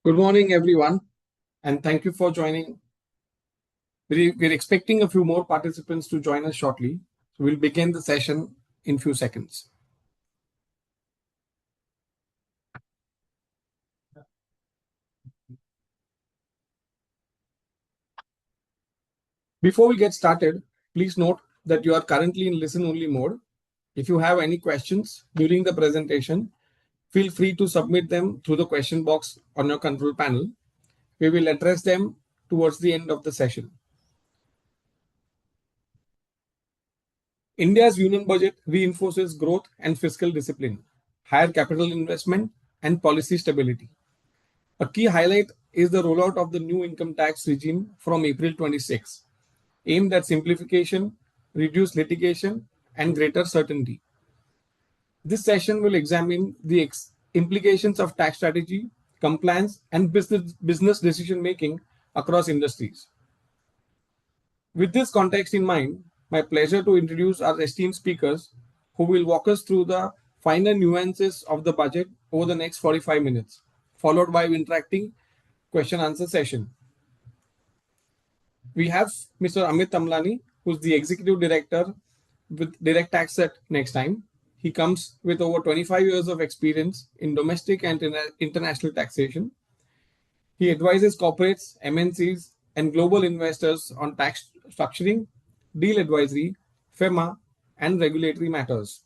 Good morning, everyone, and thank you for joining. We're expecting a few more participants to join us shortly. So we'll begin the session in few seconds. Before we get started, please note that you are currently in listen-only mode. If you have any questions during the presentation, feel free to submit them through the question box on your control panel. We will address them towards the end of the session. India's union budget reinforces growth and fiscal discipline, higher capital investment, and policy stability. A key highlight is the rollout of the new income tax regime from April 26, aimed at simplification, reduced litigation, and greater certainty. This session will examine the implications of tax strategy, compliance, and business decision making across industries. With this context in mind, my pleasure to introduce our esteemed speakers who will walk us through the finer nuances of the budget over the next 45 minutes, followed by interacting question answer session. We have Mr. Amit Tamlani, who's the Executive Director with Direct Tax at Nexdigm. He comes with over 25 years of experience in domestic and international taxation. He advises corporates, MNCs, and global investors on tax structuring, deal advisory, FEMA, and regulatory matters,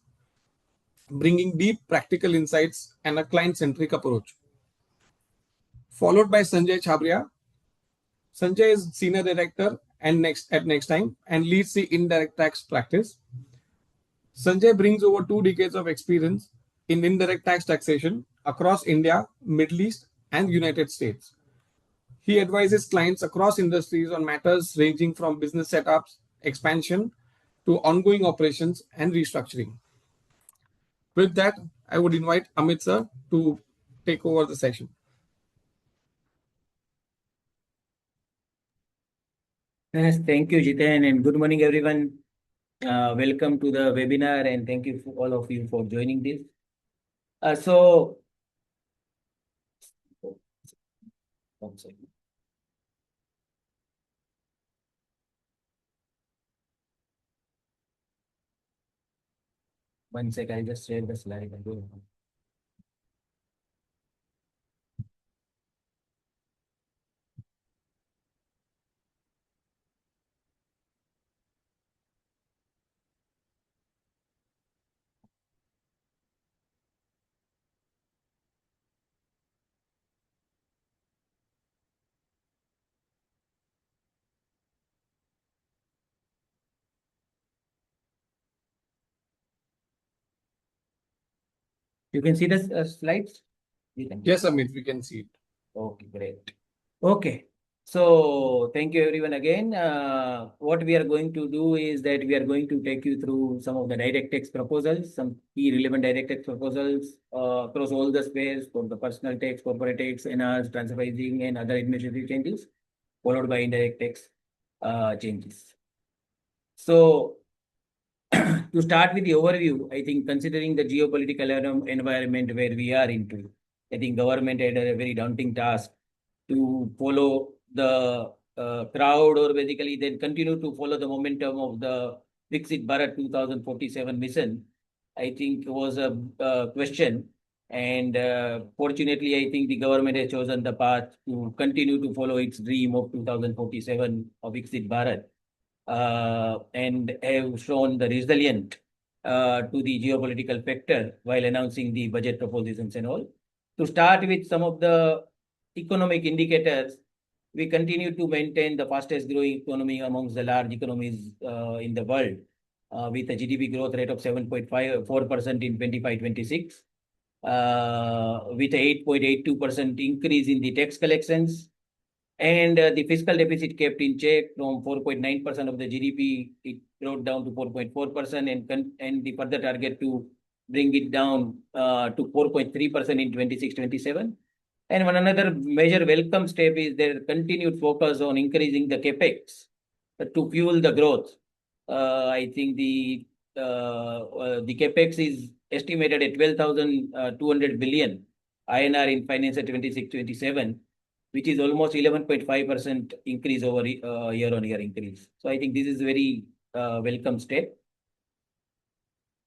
bringing deep practical insights and a client-centric approach. Followed by Sanjay Chabria. Sanjay is Senior Director at Nexdigm and leads the indirect tax practice. Sanjay brings over 2 decades of experience in indirect tax taxation across India, Middle East, and United States. He advises clients across industries on matters ranging from business setups, expansion, to ongoing operations and restructuring. With that, I would invite Amit sir to take over the session. Yes, thank you, Jiten, and good morning, everyone. Welcome to the webinar, and thank you for all of you for joining this. One second. One sec, I'll just share the slide again. You can see the slides? Yes, Amit, we can see it. Okay, great. Okay. So thank you everyone again. What we are going to do is that we are going to take you through some of the direct tax proposals, some key relevant direct tax proposals across all the space for the personal tax, corporate tax, NRs, transfer pricing, and other administrative changes, followed by indirect tax changes. So to start with the overview, I think considering the geopolitical environment where we are into, I think government had a very daunting task to follow the crowd, or basically then continue to follow the momentum of the Viksit Bharat 2047 mission. I think was a question, and fortunately, I think the government has chosen the path to continue to follow its dream of 2047 of Viksit Bharat, and have shown the resilient to the geopolitical factor while announcing the budget propositions and all. To start with some of the economic indicators, we continue to maintain the fastest growing economy amongst the large economies in the world, with a GDP growth rate of 7.54% in 25-26, with a 8.82% increase in the tax collections, and the fiscal deficit kept in check from 4.9% of the GDP. It brought down to 4.4%, and the further target to bring it down to 4.3% in 26-27. And one another major welcome step is their continued focus on increasing the capex to fuel the growth. I think the capex is estimated at 12,200 billion INR in financial 26-27, which is almost 11.5% increase over year-on-year increase. So I think this is very welcome step.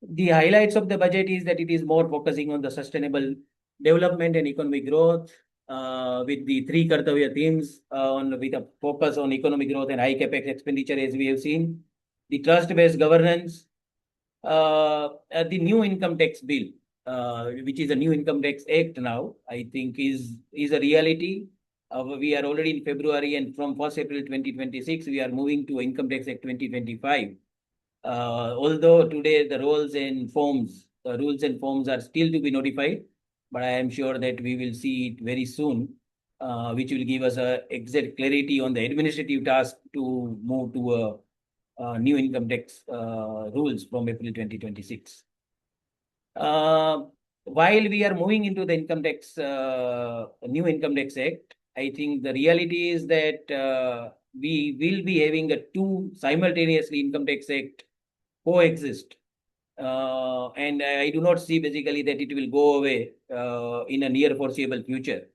The highlights of the budget is that it is more focusing on the sustainable development and economic growth with the three Kartavya themes with a focus on economic growth and high capex expenditure, as we have seen. The trust-based governance, the new income tax bill, which is a new income tax act now, I think is a reality. We are already in February, and from 1st April 2026, we are moving to Income Tax Act 2025. Although today the rules and forms are still to be notified, but I am sure that we will see it very soon, which will give us a exact clarity on the administrative task to move to new income tax rules from April 2026. While we are moving into the new income tax act, I think the reality is that we will be having a two simultaneously income tax act coexist. And I do not see basically that it will go away in a near foreseeable future,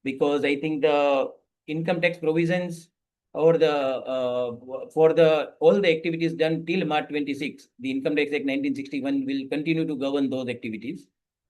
because I think the income tax provisions or for all the activities done till March 26, the Income Tax Act 1961 will continue to govern those activities.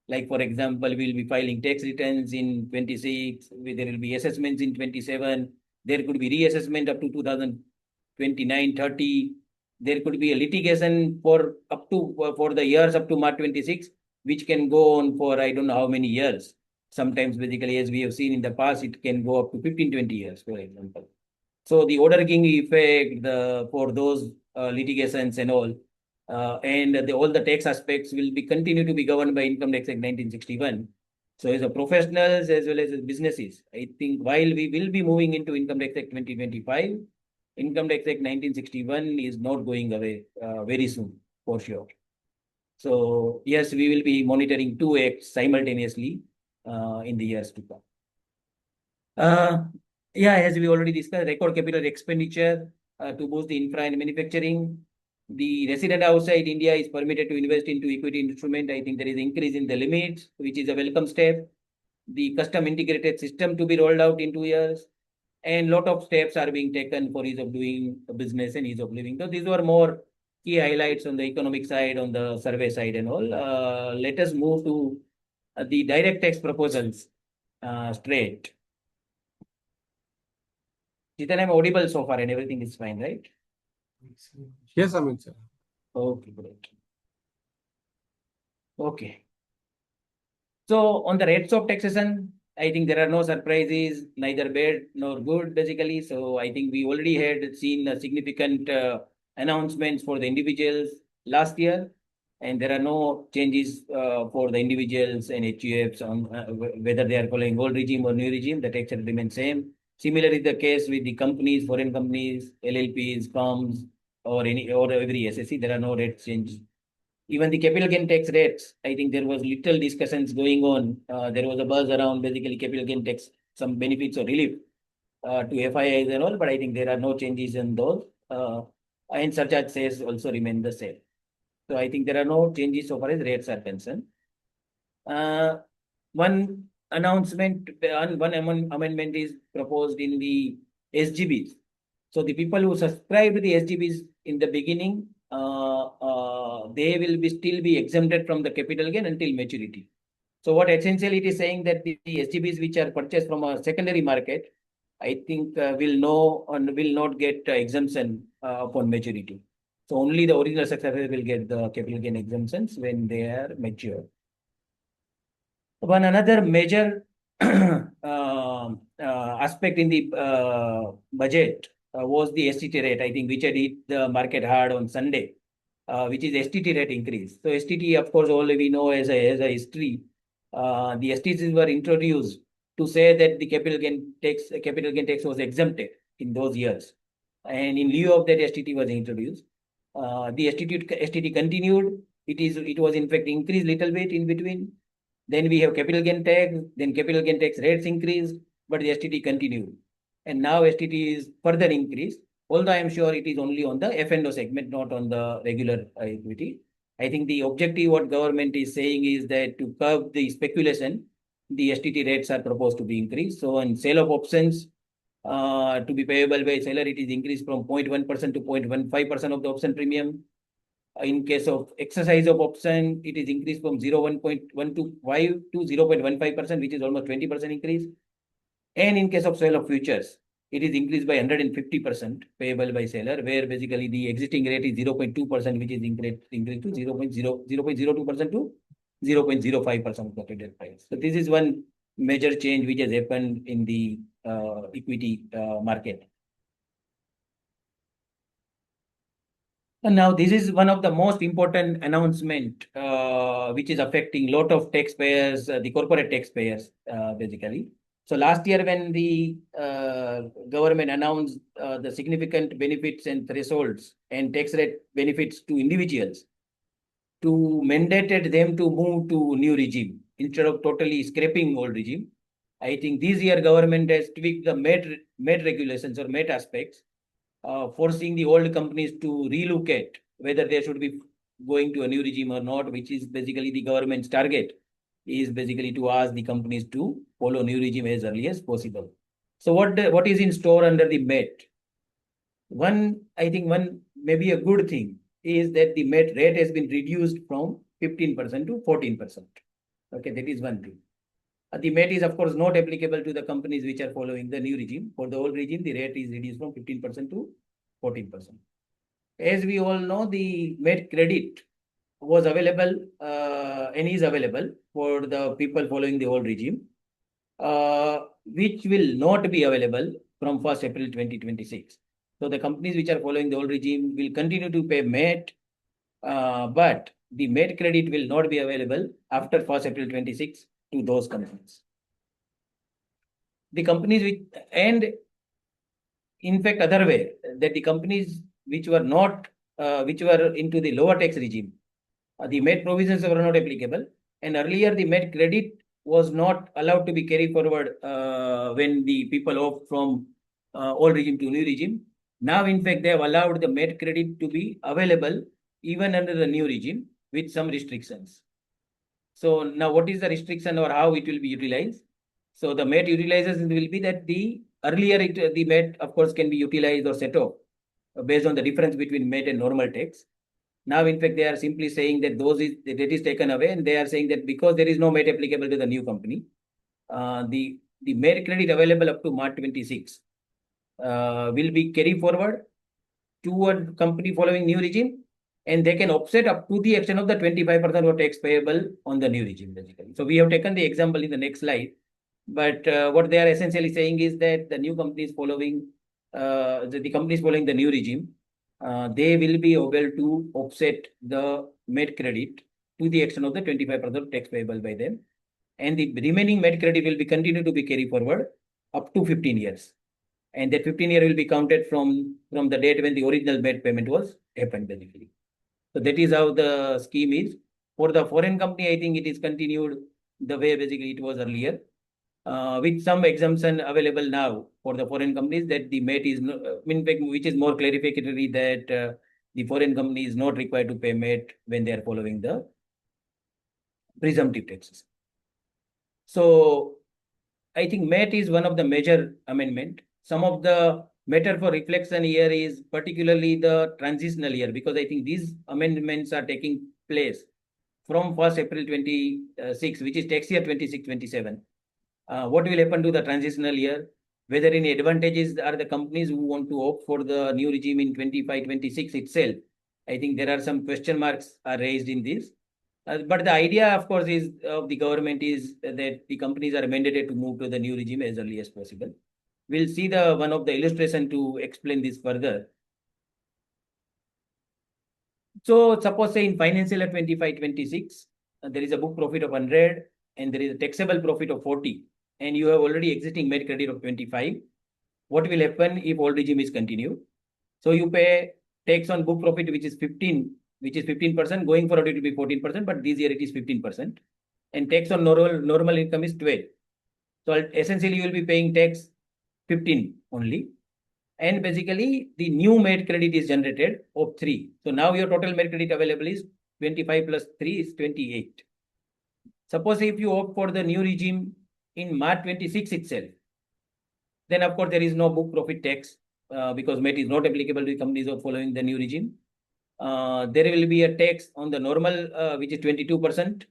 Like, for example, we'll be filing tax returns in 26, there will be assessments in 27, there could be reassessment up to 2029, 30. There could be a litigation for the years up to March 26, which can go on for I don't know how many years. Sometimes, basically, as we have seen in the past, it can go up to 15, 20 years, for example. So the order king effect for those litigations and all, and all the tax aspects will be continue to be governed by Income Tax Act 1961. So as a professionals as well as businesses, I think while we will be moving into Income Tax Act 2025, Income Tax Act 1961 is not going away very soon, for sure. So yes, we will be monitoring two acts simultaneously in the years to come. Yeah, as we already discussed, record capital expenditure to boost the infra and manufacturing. The resident outside India is permitted to invest into equity instrument. I think there is increase in the limits, which is a welcome step. The custom integrated system to be rolled out in 2 years. And lot of steps are being taken for ease of doing business and ease of living. So these were more key highlights on the economic side, on the survey side and all. Let us move to the direct tax proposals straight. Jitan, I'm audible so far and everything is fine, right? Yes, Amit sir. Okay, great. Okay. So on the rates of taxation, I think there are no surprises, neither bad nor good, basically. So I think we already had seen a significant announcements for the individuals last year, and there are no changes for the individuals and HUFs on whether they are following old regime or new regime. The tax rate remains same. Similarly, the case with the companies, foreign companies, LLPs, firms, or every SSC, there are no rate changes. Even the capital gain tax rates, I think there was little discussions going on. There was a buzz around basically capital gain tax, some benefits or relief to FIIs and all, but I think there are no changes in those. And surcharge says also remain the same. So I think there are no changes so far as rates are concerned. One announcement, one amendment is proposed in the SGBs. So the people who subscribe to the SGBs in the beginning, they will still be exempted from the capital gain until maturity. So what essentially it is saying that the SGBs which are purchased from a secondary market, I think will not get exemption upon maturity. So only the original successors will get the capital gain exemptions when they are mature. One another major aspect in the budget was the STT rate, I think, which had hit the market hard on Sunday, which is STT rate increase. So STT, of course, all we know as a history. The STTs were introduced to say that the capital gain tax was exempted in those years, and in lieu of that, STT was introduced. The STT continued. It was in fact increased little bit in between. Then we have capital gain tax. Then capital gain tax rates increased, but the STT continued, and now STT is further increased. Although I am sure it is only on the F&O segment, not on the regular equity. I think the objective what government is saying is that to curb the speculation, the STT rates are proposed to be increased. So on sale of options to be payable by seller, it is increased from 0.1% to 0.15% of the option premium. In case of exercise of option, it is increased from 0.125 to 0.15%, which is almost 20% increase. And in case of sale of futures, it is increased by 150% payable by seller, where basically the existing rate is 0.2%, which is increased to 0.02% to 0.05% of the traded price. So this is one major change which has happened in the equity market. And now this is one of the most important announcement which is affecting lot of taxpayers, the corporate taxpayers basically. So last year when the government announced the significant benefits and thresholds and tax rate benefits to individuals, to mandated them to move to new regime instead of totally scrapping old regime. I think this year government has tweaked the MAT regulations or MAT aspects, forcing the old companies to relook at whether they should be going to a new regime or not, which is basically the government's target, is basically to ask the companies to follow new regime as early as possible. So what is in store under the MAT? I think one maybe a good thing is that the MAT rate has been reduced from 15% to 14%. Okay, that is one thing. The MAT is, of course, not applicable to the companies which are following the new regime. For the old regime, the rate is reduced from 15% to 14%. As we all know, the MAT credit was available and is available for the people following the old regime, which will not be available from 1st April 2026. So the companies which are following the old regime will continue to pay MAT, but the MAT credit will not be available after 1st April 26 to those companies. The companies which, and in fact, other way, that the companies which were not, which were into the lower tax regime, the MAT provisions were not applicable. And earlier, the MAT credit was not allowed to be carried forward when the people opt from old regime to new regime. Now, in fact, they have allowed the MAT credit to be available even under the new regime with some restrictions. So now what is the restriction or how it will be utilized? So the MAT utilization will be that the earlier the MAT, of course, can be utilized or set off based on the difference between MAT and normal tax. Now, in fact, they are simply saying that that is taken away, and they are saying that because there is no MAT applicable to the new company, the MAT credit available up to March 26 will be carried forward to a company following new regime, and they can offset up to the extent of the 25% of tax payable on the new regime, basically. So we have taken the example in the next slide, but what they are essentially saying is that the new companies following, the companies following the new regime, they will be able to offset the MAT credit to the extent of the 25% tax payable by them. And the remaining MAT credit will be continued to be carried forward up to 15 years. And that 15 year will be counted from the date when the original MAT payment was happened, basically. So that is how the scheme is. For the foreign company, I think it is continued the way basically it was earlier, with some exemption available now for the foreign companies that the MAT is, in fact, which is more clarificatory that the foreign company is not required to pay MAT when they are following the presumptive taxes. So I think MAT is one of the major amendment. Some of the matter for reflection here is particularly the transitional year, because I think these amendments are taking place from 1st April 26, which is tax year 26-27. What will happen to the transitional year? Whether any advantages are the companies who want to opt for the new regime in 25-26 itself. I think there are some question marks are raised in this. But the idea, of course, is of the government is that the companies are mandated to move to the new regime as early as possible. We'll see the one of the illustration to explain this further. So suppose say in financial year 25-26, there is a book profit of 100 and there is a taxable profit of 40, and you have already existing MAT credit of 25. What will happen if old regime is continued? So you pay tax on book profit, which is 15%. Going forward, it will be 14%, but this year it is 15%. And tax on normal income is 12. So essentially, you will be paying tax 15 only. And basically, the new MAT credit is generated of 3. So now your total MAT credit available is 25 plus 3 is 28. Suppose if you opt for the new regime in March 26 itself, then of course there is no book profit tax because MAT is not applicable to companies of following the new regime. There will be a tax on the normal, which is 22%,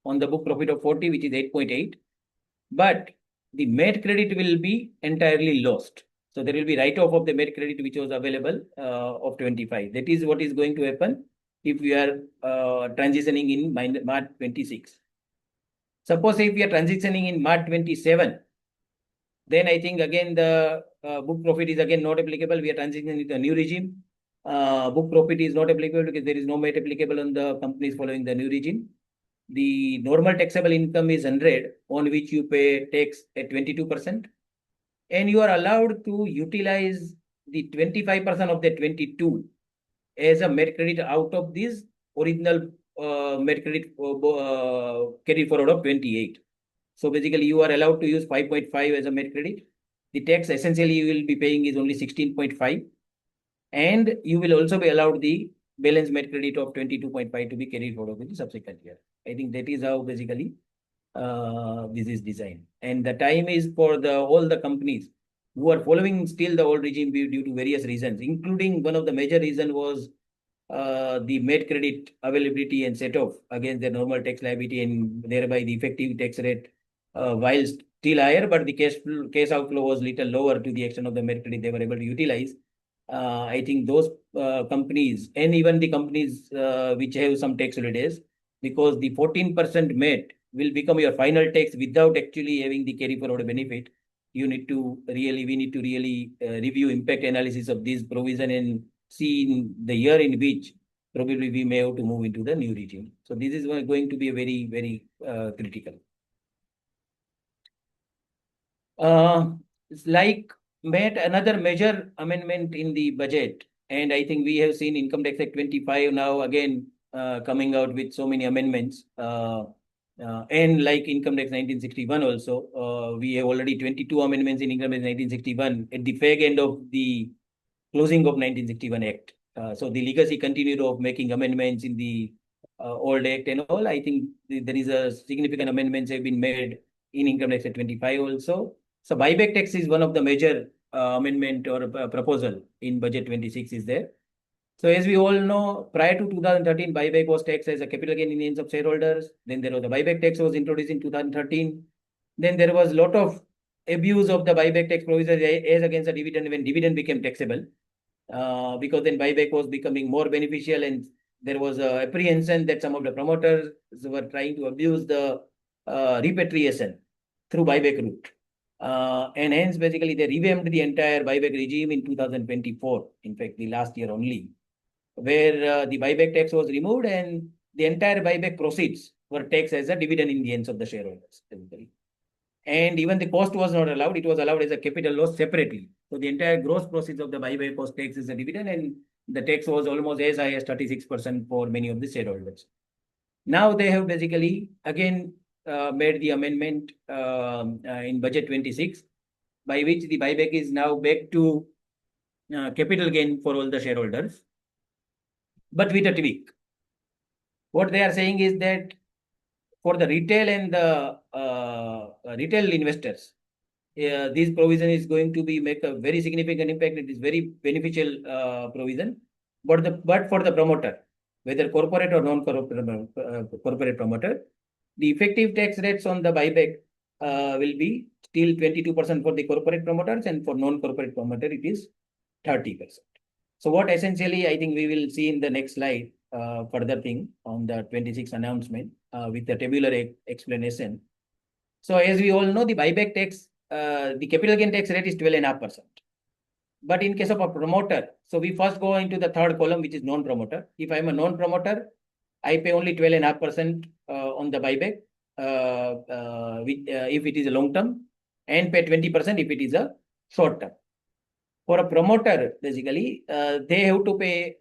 on the book profit of 40, which is 8.8. But the MAT credit will be entirely lost. So there will be write-off of the MAT credit which was available of 25. That is what is going to happen if we are transitioning in March 26. Suppose if we are transitioning in March 27, then I think again the book profit is again not applicable. We are transitioning into a new regime. Book profit is not applicable because there is no MAT applicable on the companies following the new regime. The normal taxable income is 100, on which you pay tax at 22%, and you are allowed to utilize the 25% of the 22 as a MAT credit out of this original MAT credit carry forward of 28. So basically, you are allowed to use 5.5 as a MAT credit. The tax essentially you will be paying is only 16.5, and you will also be allowed the balance MAT credit of 22.5 to be carried forward in the subsequent year. I think that is how basically this is designed. And the time is for all the companies who are following still the old regime due to various reasons, including one of the major reason was the MAT credit availability and set off against the normal tax liability, and thereby the effective tax rate while still higher, but the cash outflow was little lower to the extent of the MAT credit they were able to utilize. I think those companies and even the companies which have some tax holidays, because the 14% MAT will become your final tax without actually having the carry forward benefit. We need to really review impact analysis of this provision and see in the year in which probably we may have to move into the new regime. So this is going to be a very critical. It's like made another major amendment in the budget, and I think we have seen Income Tax Act 25 now again coming out with so many amendments. And like Income Tax 1961 also, we have already 22 amendments in Income Tax 1961 at the fag end of the closing of 1961 Act. So the legacy continued of making amendments in the old Act and all. I think there is a significant amendments have been made in Income Tax Act 25 also. So buyback tax is one of the major amendment or proposal in budget 26 is there. So as we all know, prior to 2013, buyback was taxed as a capital gain in the hands of shareholders. Then there was the buyback tax was introduced in 2013. Then there was a lot of abuse of the buyback tax provisions as against the dividend when dividend became taxable. Because then buyback was becoming more beneficial, and there was a apprehension that some of the promoters were trying to abuse the repatriation through buyback route. And hence, basically, they revamped the entire buyback regime in 2024, in fact, the last year only, where the buyback tax was removed and the entire buyback proceeds were taxed as a dividend in the hands of the shareholders, basically. And even the cost was not allowed, it was allowed as a capital loss separately. So the entire gross proceeds of the buyback was taxed as a dividend, and the tax was almost as high as 36% for many of the shareholders. Now they have basically again made the amendment in budget 26, by which the buyback is now back to capital gain for all the shareholders, but with a tweak. What they are saying is that for the retail and the retail investors, this provision is going to be make a very significant impact. It is very beneficial provision, but for the promoter, whether corporate or non-corporate promoter, the effective tax rates on the buyback will be still 22% for the corporate promoters, and for non-corporate promoter it is 30%. So what essentially I think we will see in the next slide, further thing on the 26 announcement with the tabular explanation. So as we all know, the buyback tax, the capital gain tax rate is 12.5%. But in case of a promoter, so we first go into the third column, which is non-promoter. If I'm a non-promoter, I pay only 12.5% on the buyback if it is a long term, and pay 20% if it is a short term. For a promoter, basically, they have to pay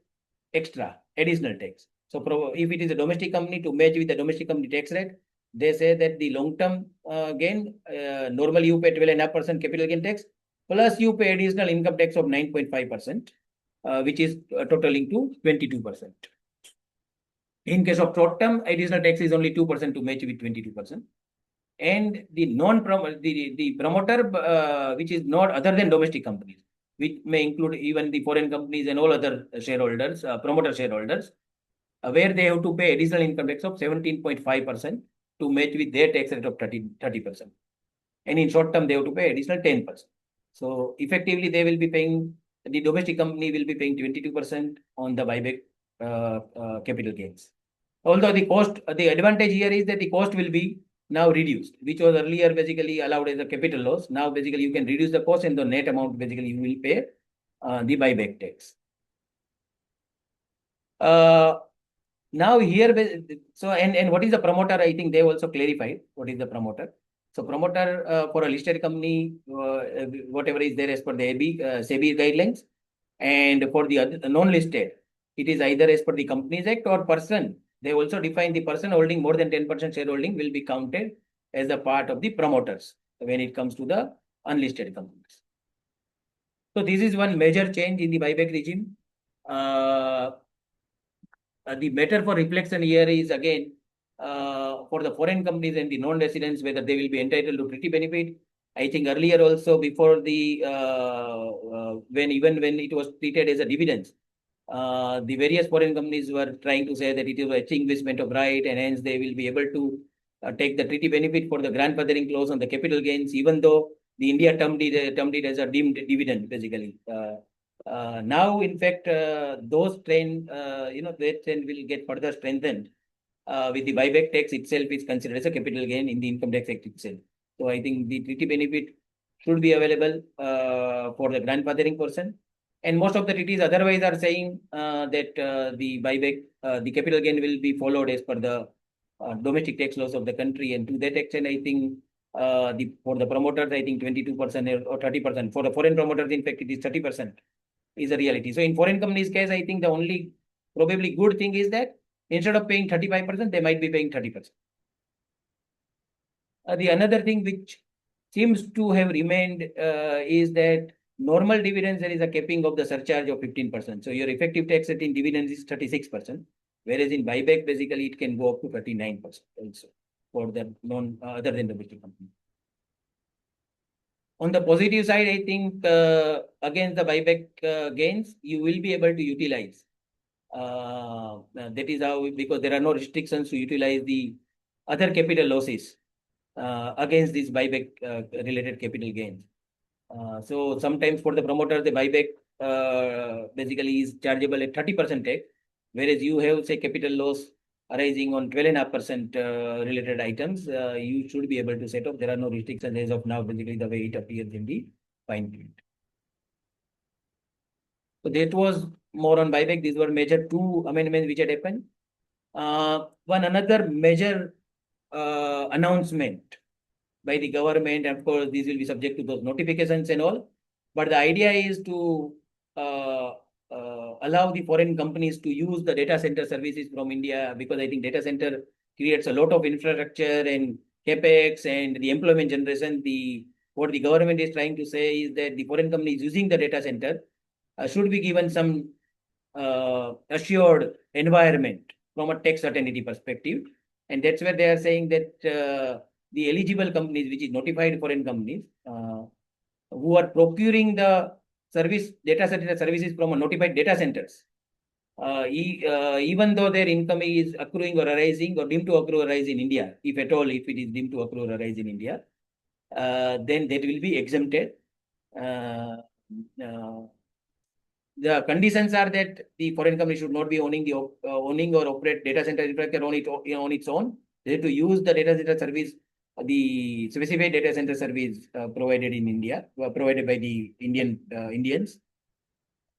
extra additional tax. So if it is a domestic company, to match with the domestic company tax rate, they say that the long term gain, normally you pay 12.5% capital gain tax, plus you pay additional income tax of 9.5%, which is totaling to 22%. In case of short term, additional tax is only 2% to match with 22%. And the the promoter, which is not other than domestic companies, which may include even the foreign companies and all other shareholders, promoter shareholders, where they have to pay additional income tax of 17.5% to match with their tax rate of 30%. And in short term, they have to pay additional 10%. So effectively, they will be paying, the domestic company will be paying 22% on the buyback capital gains. Although the cost, the advantage here is that the cost will be now reduced, which was earlier basically allowed as a capital loss. Now basically you can reduce the cost and the net amount basically you will pay the buyback tax. Now here, so and what is the promoter? I think they also clarified what is the promoter. So promoter for a listed company, whatever is there as per the SEBI guidelines, and for the non-listed, it is either as per the Companies Act or person. They also define the person holding more than 10% shareholding will be counted as a part of the promoters when it comes to the unlisted companies. So this is one major change in the buyback regime. The matter for reflection here is again for the foreign companies and the non-residents, whether they will be entitled to treaty benefit. I think earlier also before the when it was treated as a dividends, the various foreign companies were trying to say that it is an extinguishment of right and hence they will be able to take the treaty benefit for the grandfathering clause on the capital gains, even though the India termed it as a deemed dividend basically. Now, in fact, those trend, that trend will get further strengthened with the buyback tax itself is considered as a capital gain in the income tax act itself. So I think the treaty benefit should be available for the grandfathering person. And most of the treaties otherwise are saying that the buyback, the capital gain will be followed as per the domestic tax laws of the country. And to that extent, I think for the promoters, I think 22% or 30%. For the foreign promoters, in fact, it is 30% is a reality. So in foreign companies case, I think the only probably good thing is that instead of paying 35%, they might be paying 30%. The another thing which seems to have remained is that normal dividends, there is a capping of the surcharge of 15%. So your effective tax rate in dividends is 36%, whereas in buyback, basically it can go up to 39% also for the other than domestic company. On the positive side, I think against the buyback gains, you will be able to utilize. That is how, because there are no restrictions to utilize the other capital losses against these buyback related capital gains. So sometimes for the promoter, the buyback basically is chargeable at 30% tax, whereas you have, say, capital loss arising on 12.5% related items, you should be able to set up. There are no restrictions as of now, basically the way it appears in the fine print. So that was more on buyback. These were major two amendments which had happened. One another major announcement by the government. Of course, these will be subject to those notifications and all. But the idea is to allow the foreign companies to use the data center services from India, because I think data center creates a lot of infrastructure and capex and the employment generation. What the government is trying to say is that the foreign companies using the data center should be given some assured environment from a tax certainty perspective. And that's where they are saying that the eligible companies, which is notified foreign companies, who are procuring the data center services from a notified data centers, even though their income is accruing or arising or deemed to accrue or arise in India, if at all, if it is deemed to accrue or arise in India, then that will be exempted. The conditions are that the foreign company should not be owning or operate data center infrastructure on its own. They have to use the data center service, the specified data center service provided in India, provided by the Indians.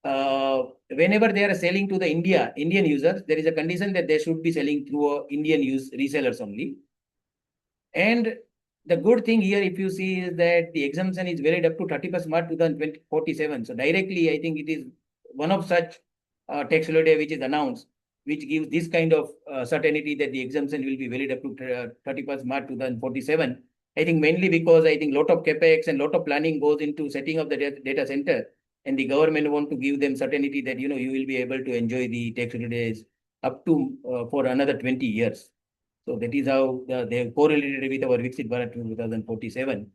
Whenever they are selling to the Indian users, there is a condition that they should be selling through Indian resellers only. And the good thing here, if you see, is that the exemption is valid up to 31st March 2047. So directly, I think it is one of such tax holiday which is announced, which gives this kind of certainty that the exemption will be valid up to 31st March 2047. I think mainly because I think lot of capex and lot of planning goes into setting up the data center, and the government want to give them certainty that you will be able to enjoy the tax holidays up to for another 20 years. So that is how they have correlated with our Viksit Bharat 2047.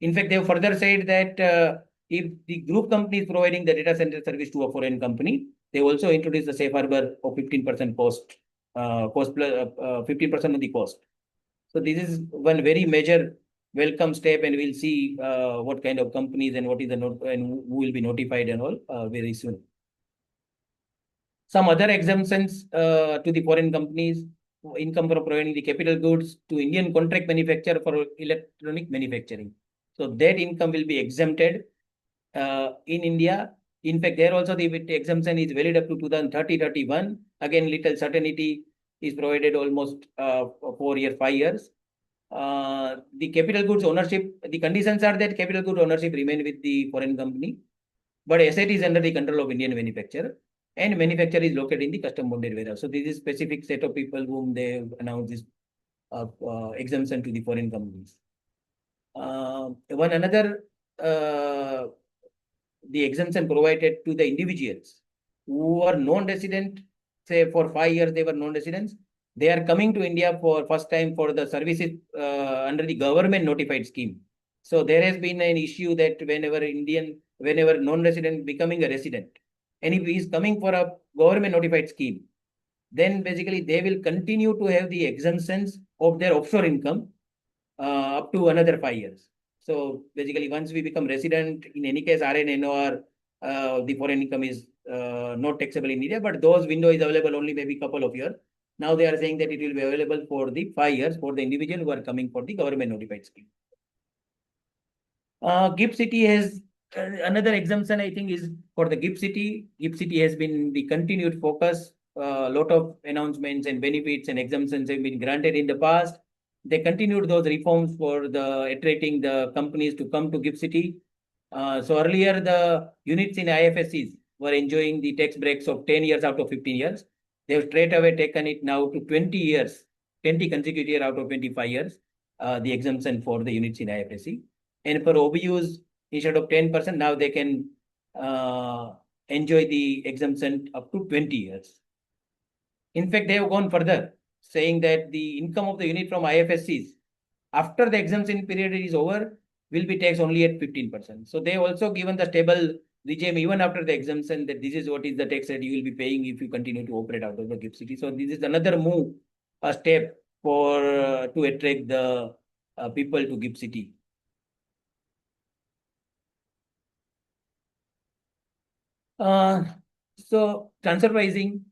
In fact, they have further said that if the group company is providing the data center service to a foreign company, they also introduce the safe harbor of 15% cost plus 15% of the cost. So this is one very major welcome step, and we'll see what kind of companies and what is the and who will be notified and all very soon. Some other exemptions to the foreign companies, income from providing the capital goods to Indian contract manufacturer for electronic manufacturing. So that income will be exempted in India. In fact, there also the exemption is valid up to 2030-31. Again, little certainty is provided almost 4 years, 5 years. The capital goods ownership, the conditions are that capital goods ownership remain with the foreign company, but asset is under the control of Indian manufacturer, and manufacturer is located in the custom bonded warehouse. So this is specific set of people whom they announced this exemption to the foreign companies. One another the exemption provided to the individuals who are non-resident, say for 5 years they were non-residents. They are coming to India for first time for the services under the government notified scheme. So there has been an issue that whenever non-resident becoming a resident, and if he is coming for a government notified scheme, then basically they will continue to have the exemptions of their offshore income up to another 5 years. So basically, once we become resident, in any case, RNN or the foreign income is not taxable in India, but those window is available only maybe couple of years. Now they are saying that it will be available for the 5 years for the individual who are coming for the government notified scheme. GIFT City has another exemption, I think, is for the GIFT City. GIFT City has been the continued focus. A lot of announcements and benefits and exemptions have been granted in the past. They continued those reforms for the attracting the companies to come to GIFT City. So earlier, the units in IFSCs were enjoying the tax breaks of 10 years out of 15 years. They have straight away taken it now to 20 years, 20 consecutive years out of 25 years, the exemption for the units in IFSC. And for OBUs, instead of 10%, now they can enjoy the exemption up to 20 years. In fact, they have gone further, saying that the income of the unit from IFSCs after the exemption period is over will be taxed only at 15%. So they also given the stable regime even after the exemption that this is what is the tax that you will be paying if you continue to operate out of the GIFT City. So this is another move, a step for to attract the people to GIFT City. So transfer pricing,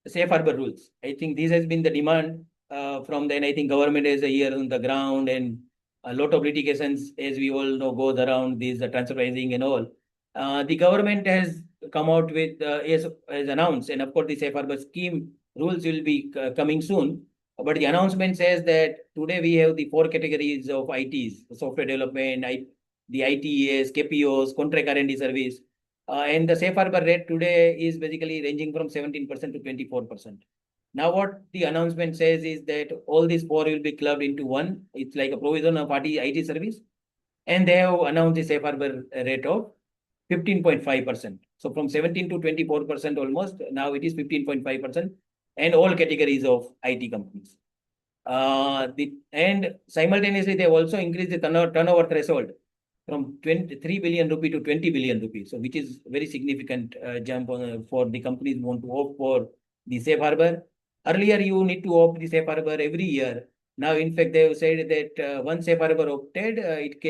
safe harbor rules. I think this has been the demand from then. I think government has a year on the ground, and a lot of litigations, as we all know, goes around this transfer pricing and all. The government has come out with as announced, and of course the safe harbor scheme rules will be coming soon. But the announcement says that today we have the 4 categories of ITs: software development, the ITES, KPOs, contract R&D service. And the safe harbor rate today is basically ranging from 17% to 24%. Now, what the announcement says is that all these 4 will be clubbed into one. It's like a provision of IT service. And they have announced the safe harbor rate of 15.5%. So from 17 to 24% almost, now it is 15.5%, and all categories of IT companies. And simultaneously, they have also increased the turnover threshold from 23 billion rupee to 20 billion rupees. So which is very significant jump for the companies who want to opt for the safe harbor. Earlier, you need to opt the safe harbor every year. Now, in fact, they have said that once safe harbor opted, it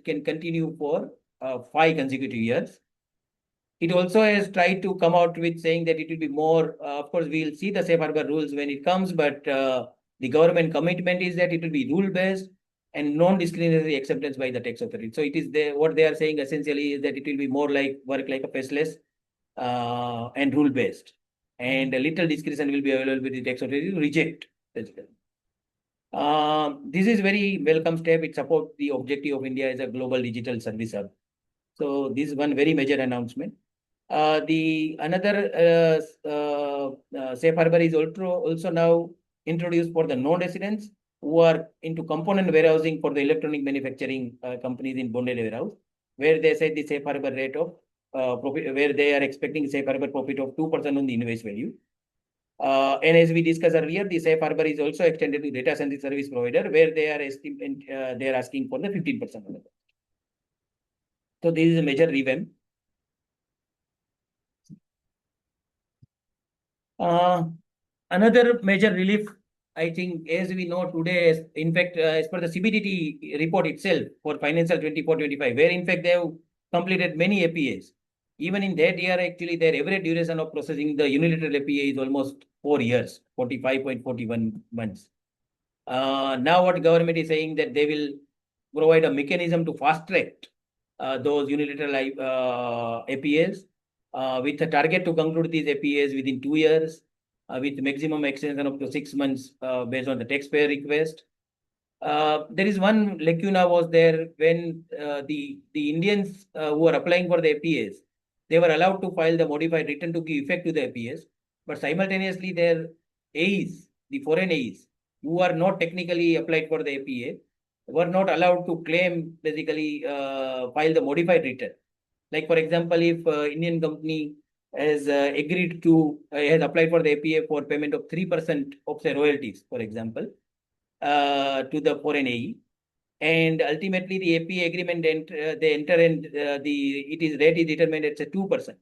can continue for 5 consecutive years. It also has tried to come out with saying that it will be more. Of course, we'll see the safe harbor rules when it comes, but the government commitment is that it will be rule based and non-discriminatory acceptance by the tax authority. So it is what they are saying essentially is that it will be more like work like a faceless and rule based, and a little discretion will be available with the tax authority to reject. This is very welcome step. It supports the objective of India as a global digital service hub. So this is one very major announcement. The another safe harbor is also now introduced for the non-residents who are into component warehousing for the electronic manufacturing companies in bonded warehouse, where they said the safe harbor rate of profit, where they are expecting safe harbor profit of 2% on the invoice value. And as we discussed earlier, the safe harbor is also extended to data center service provider, where they are asking for the 15%. So this is a major revamp. Another major relief, I think, as we know today, in fact, as per the CBDT report itself for financial 24-25, where in fact they have completed many APAs. Even in that year, actually, their average duration of processing the unilateral APA is almost 4 years, 45.41 months. Now what government is saying that they will provide a mechanism to fast track those unilateral APAs with a target to conclude these APAs within 2 years with maximum extension up to 6 months based on the taxpayer request. There is one lacuna was there when the Indians who are applying for the APAs, they were allowed to file the modified return to give effect to the APAs, but simultaneously their AEs, the foreign AEs, who are not technically applied for the APA, were not allowed to claim basically file the modified return. Like for example, if Indian company has agreed to has applied for the APA for payment of 3% of their royalties, for example, to the foreign AE, and ultimately the APA agreement they enter and the rate is determined at 2%.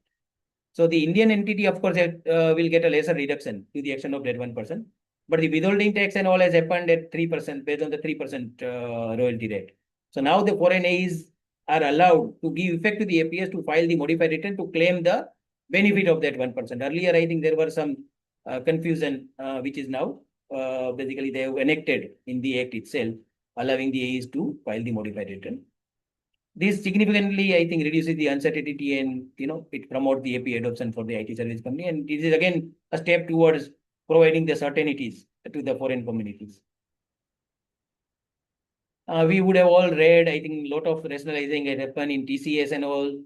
So the Indian entity, of course, will get a lesser reduction to the extent of that 1%. But the withholding tax and all has happened at 3% based on the 3% royalty rate. So now the foreign A's are allowed to give effect to the APS to file the modified return to claim the benefit of that 1%. Earlier, I think there were some confusion, which is now basically they have enacted in the act itself, allowing the A's to file the modified return. This significantly, I think, reduces the uncertainty and it promotes the API adoption for the IT service company. And this is again a step towards providing the certainties to the foreign communities. We would have all read, I think, a lot of rationalizing has happened in TCS and all.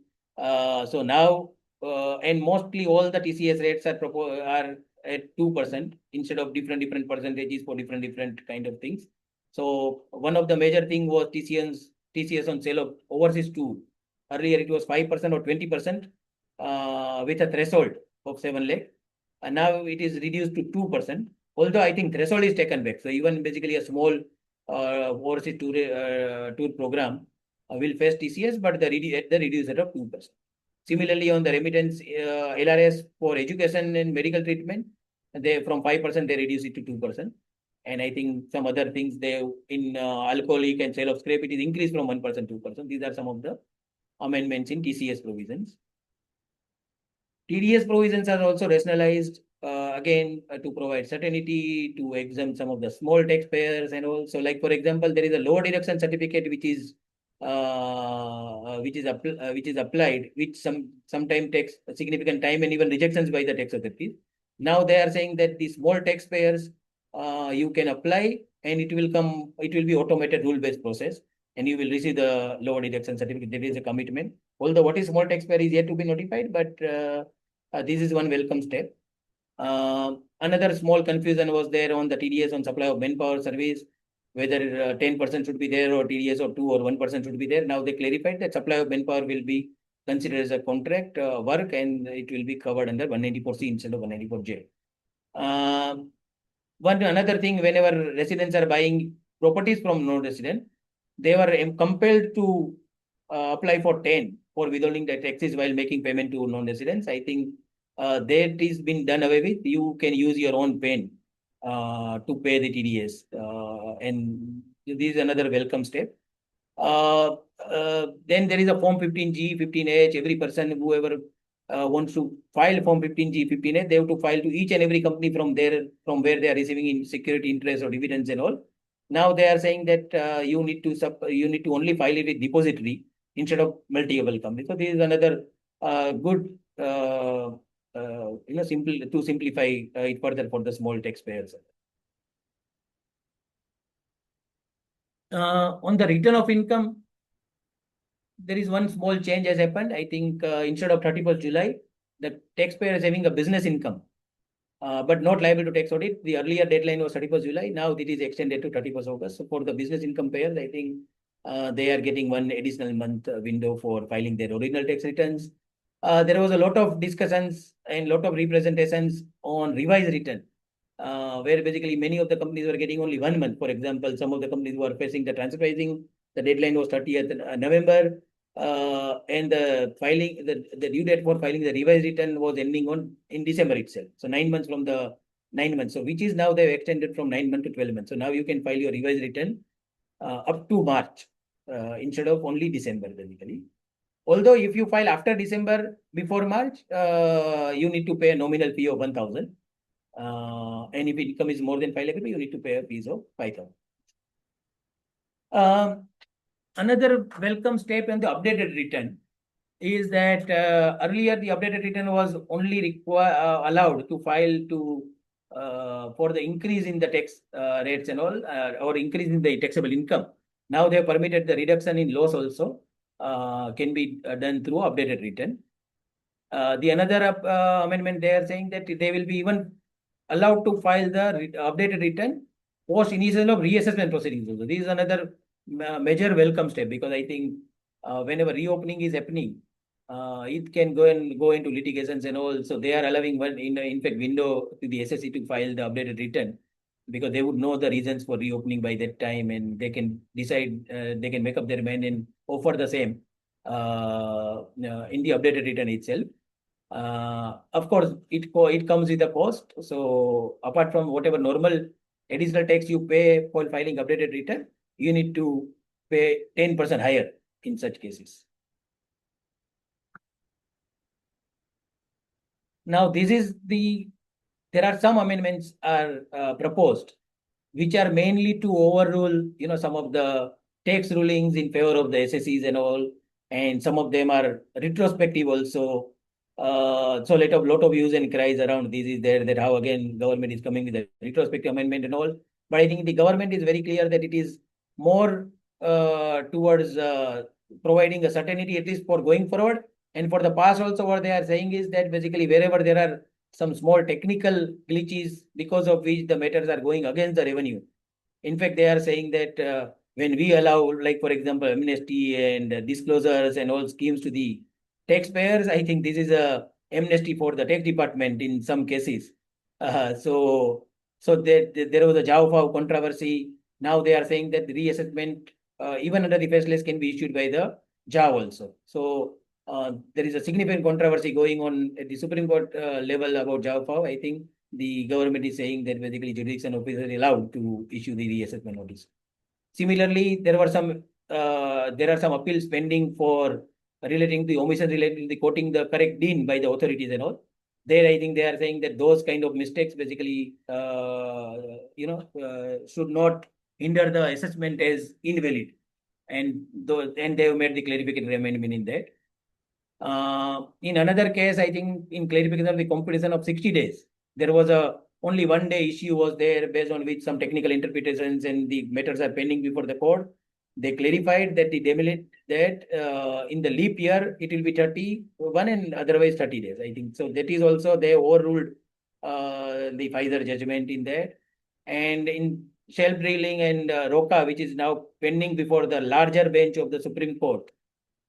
So now, and mostly all the TCS rates are at 2% instead of different percentages for different kind of things. So one of the major thing was TCS on sale of overseas tool. Earlier it was 5% or 20% with a threshold of 7 lakh. And now it is reduced to 2%. Although I think threshold is taken back. So even basically a small overseas tour program will face TCS, but at the reduced rate of 2%. Similarly, on the remittance LRS for education and medical treatment, they from 5% they reduce it to 2%. And I think some other things they in alcoholic and sale of scrap, it is increased from 1% to 2%. These are some of the amendments in TCS provisions. TDS provisions are also rationalized again to provide certainty, to exempt some of the small taxpayers, and also like for example, there is a lower deduction certificate which is applied, which sometimes takes a significant time and even rejections by the tax authorities. Now they are saying that the small taxpayers you can apply and it will be automated rule-based process and you will receive the lower deduction certificate. There is a commitment. Although what is small taxpayer is yet to be notified, but this is one welcome step. Another small confusion was there on the TDS on supply of manpower service, whether 10% should be there or TDS or 2 or 1% should be there. Now they clarified that supply of manpower will be considered as a contract work and it will be covered under 194C instead of 194J. Another thing, whenever residents are buying properties from non-resident, they were compelled to apply for 10 for withholding the taxes while making payment to non-residents. I think that is been done away with. You can use your own pen to pay the TDS. And this is another welcome step. Then there is a Form 15G, 15H. Every person, whoever wants to file Form 15G, 15H, they have to file to each and every company from where they are receiving in security interest or dividends and all. Now they are saying that you need to only file it with depository instead of multi-level company. So this is another good to simplify it further for the small taxpayers. On the return of income, there is one small change has happened. I think instead of 31st July, the taxpayer is having a business income, but not liable to tax audit. The earlier deadline was 31st July. Now it is extended to 31st August. So for the business income payers, I think they are getting one additional month window for filing their original tax returns. there was a lot of discussions and lot of representations on revised return, where basically many of the companies were getting only 1 month. For example, some of the companies were facing the transfer pricing. The deadline was 30th November, and the due date for filing the revised return was ending on in December itself. So 9 months from the 9 months. So which is now they've extended from 9 months to 12 months. So now you can file your revised return up to March instead of only December basically. Although if you file after December before March, you need to pay a nominal fee of 1,000. And if income is more than 5 lakh rupees, you need to pay a fees of 5,000. Another welcome step in the updated return is that earlier the updated return was only allowed to file to for the increase in the tax rates and all, or increase in the taxable income. Now they have permitted the reduction in loss also can be done through updated return. The another amendment, they are saying that they will be even allowed to file the updated return post initiation of reassessment proceedings. Also, this is another major welcome step, because I think whenever reopening is happening, it can go into litigations and all. So they are allowing one in fact window to the SSC to file the updated return, because they would know the reasons for reopening by that time, and they can decide, they can make up their mind and offer the same in the updated return itself. Of course, it comes with a cost. So apart from whatever normal additional tax you pay for filing updated return, you need to pay 10% higher in such cases. Now, there are some amendments are proposed, which are mainly to overrule, some of the tax rulings in favor of the SSEs and all, and some of them are retrospective also. So lot of views and cries around this is there, that how again government is coming with a retrospective amendment and all. But I think the government is very clear that it is more towards providing a certainty at least for going forward. And for the past also, what they are saying is that basically wherever there are some small technical glitches because of which the matters are going against the revenue. In fact, they are saying that when we allow, like for example, amnesty and disclosures and all schemes to the taxpayers, I think this is a amnesty for the tax department in some cases. There was a Jao controversy. Now they are saying that the reassessment, even under the faceless, can be issued by the JAW also. So there is a significant controversy going on at the Supreme Court level about Jao. I think the government is saying that basically jurisdiction officer is allowed to issue the reassessment notice. Similarly, there are some appeals pending for relating to omission related to the quoting the correct dean by the authorities and all. There, I think they are saying that those kind of mistakes basically, should not hinder the assessment as invalid, and they have made the clarification amendment in that. In another case, I think in clarification of the competition of 60 days, there was only 1 day issue was there based on which some technical interpretations and the matters are pending before the court. They clarified that in the leap year, it will be 31 and otherwise 30 days, I think. So that is also, they overruled the Pfizer judgment in that. And in shelf drilling and ROCA, which is now pending before the larger bench of the Supreme Court,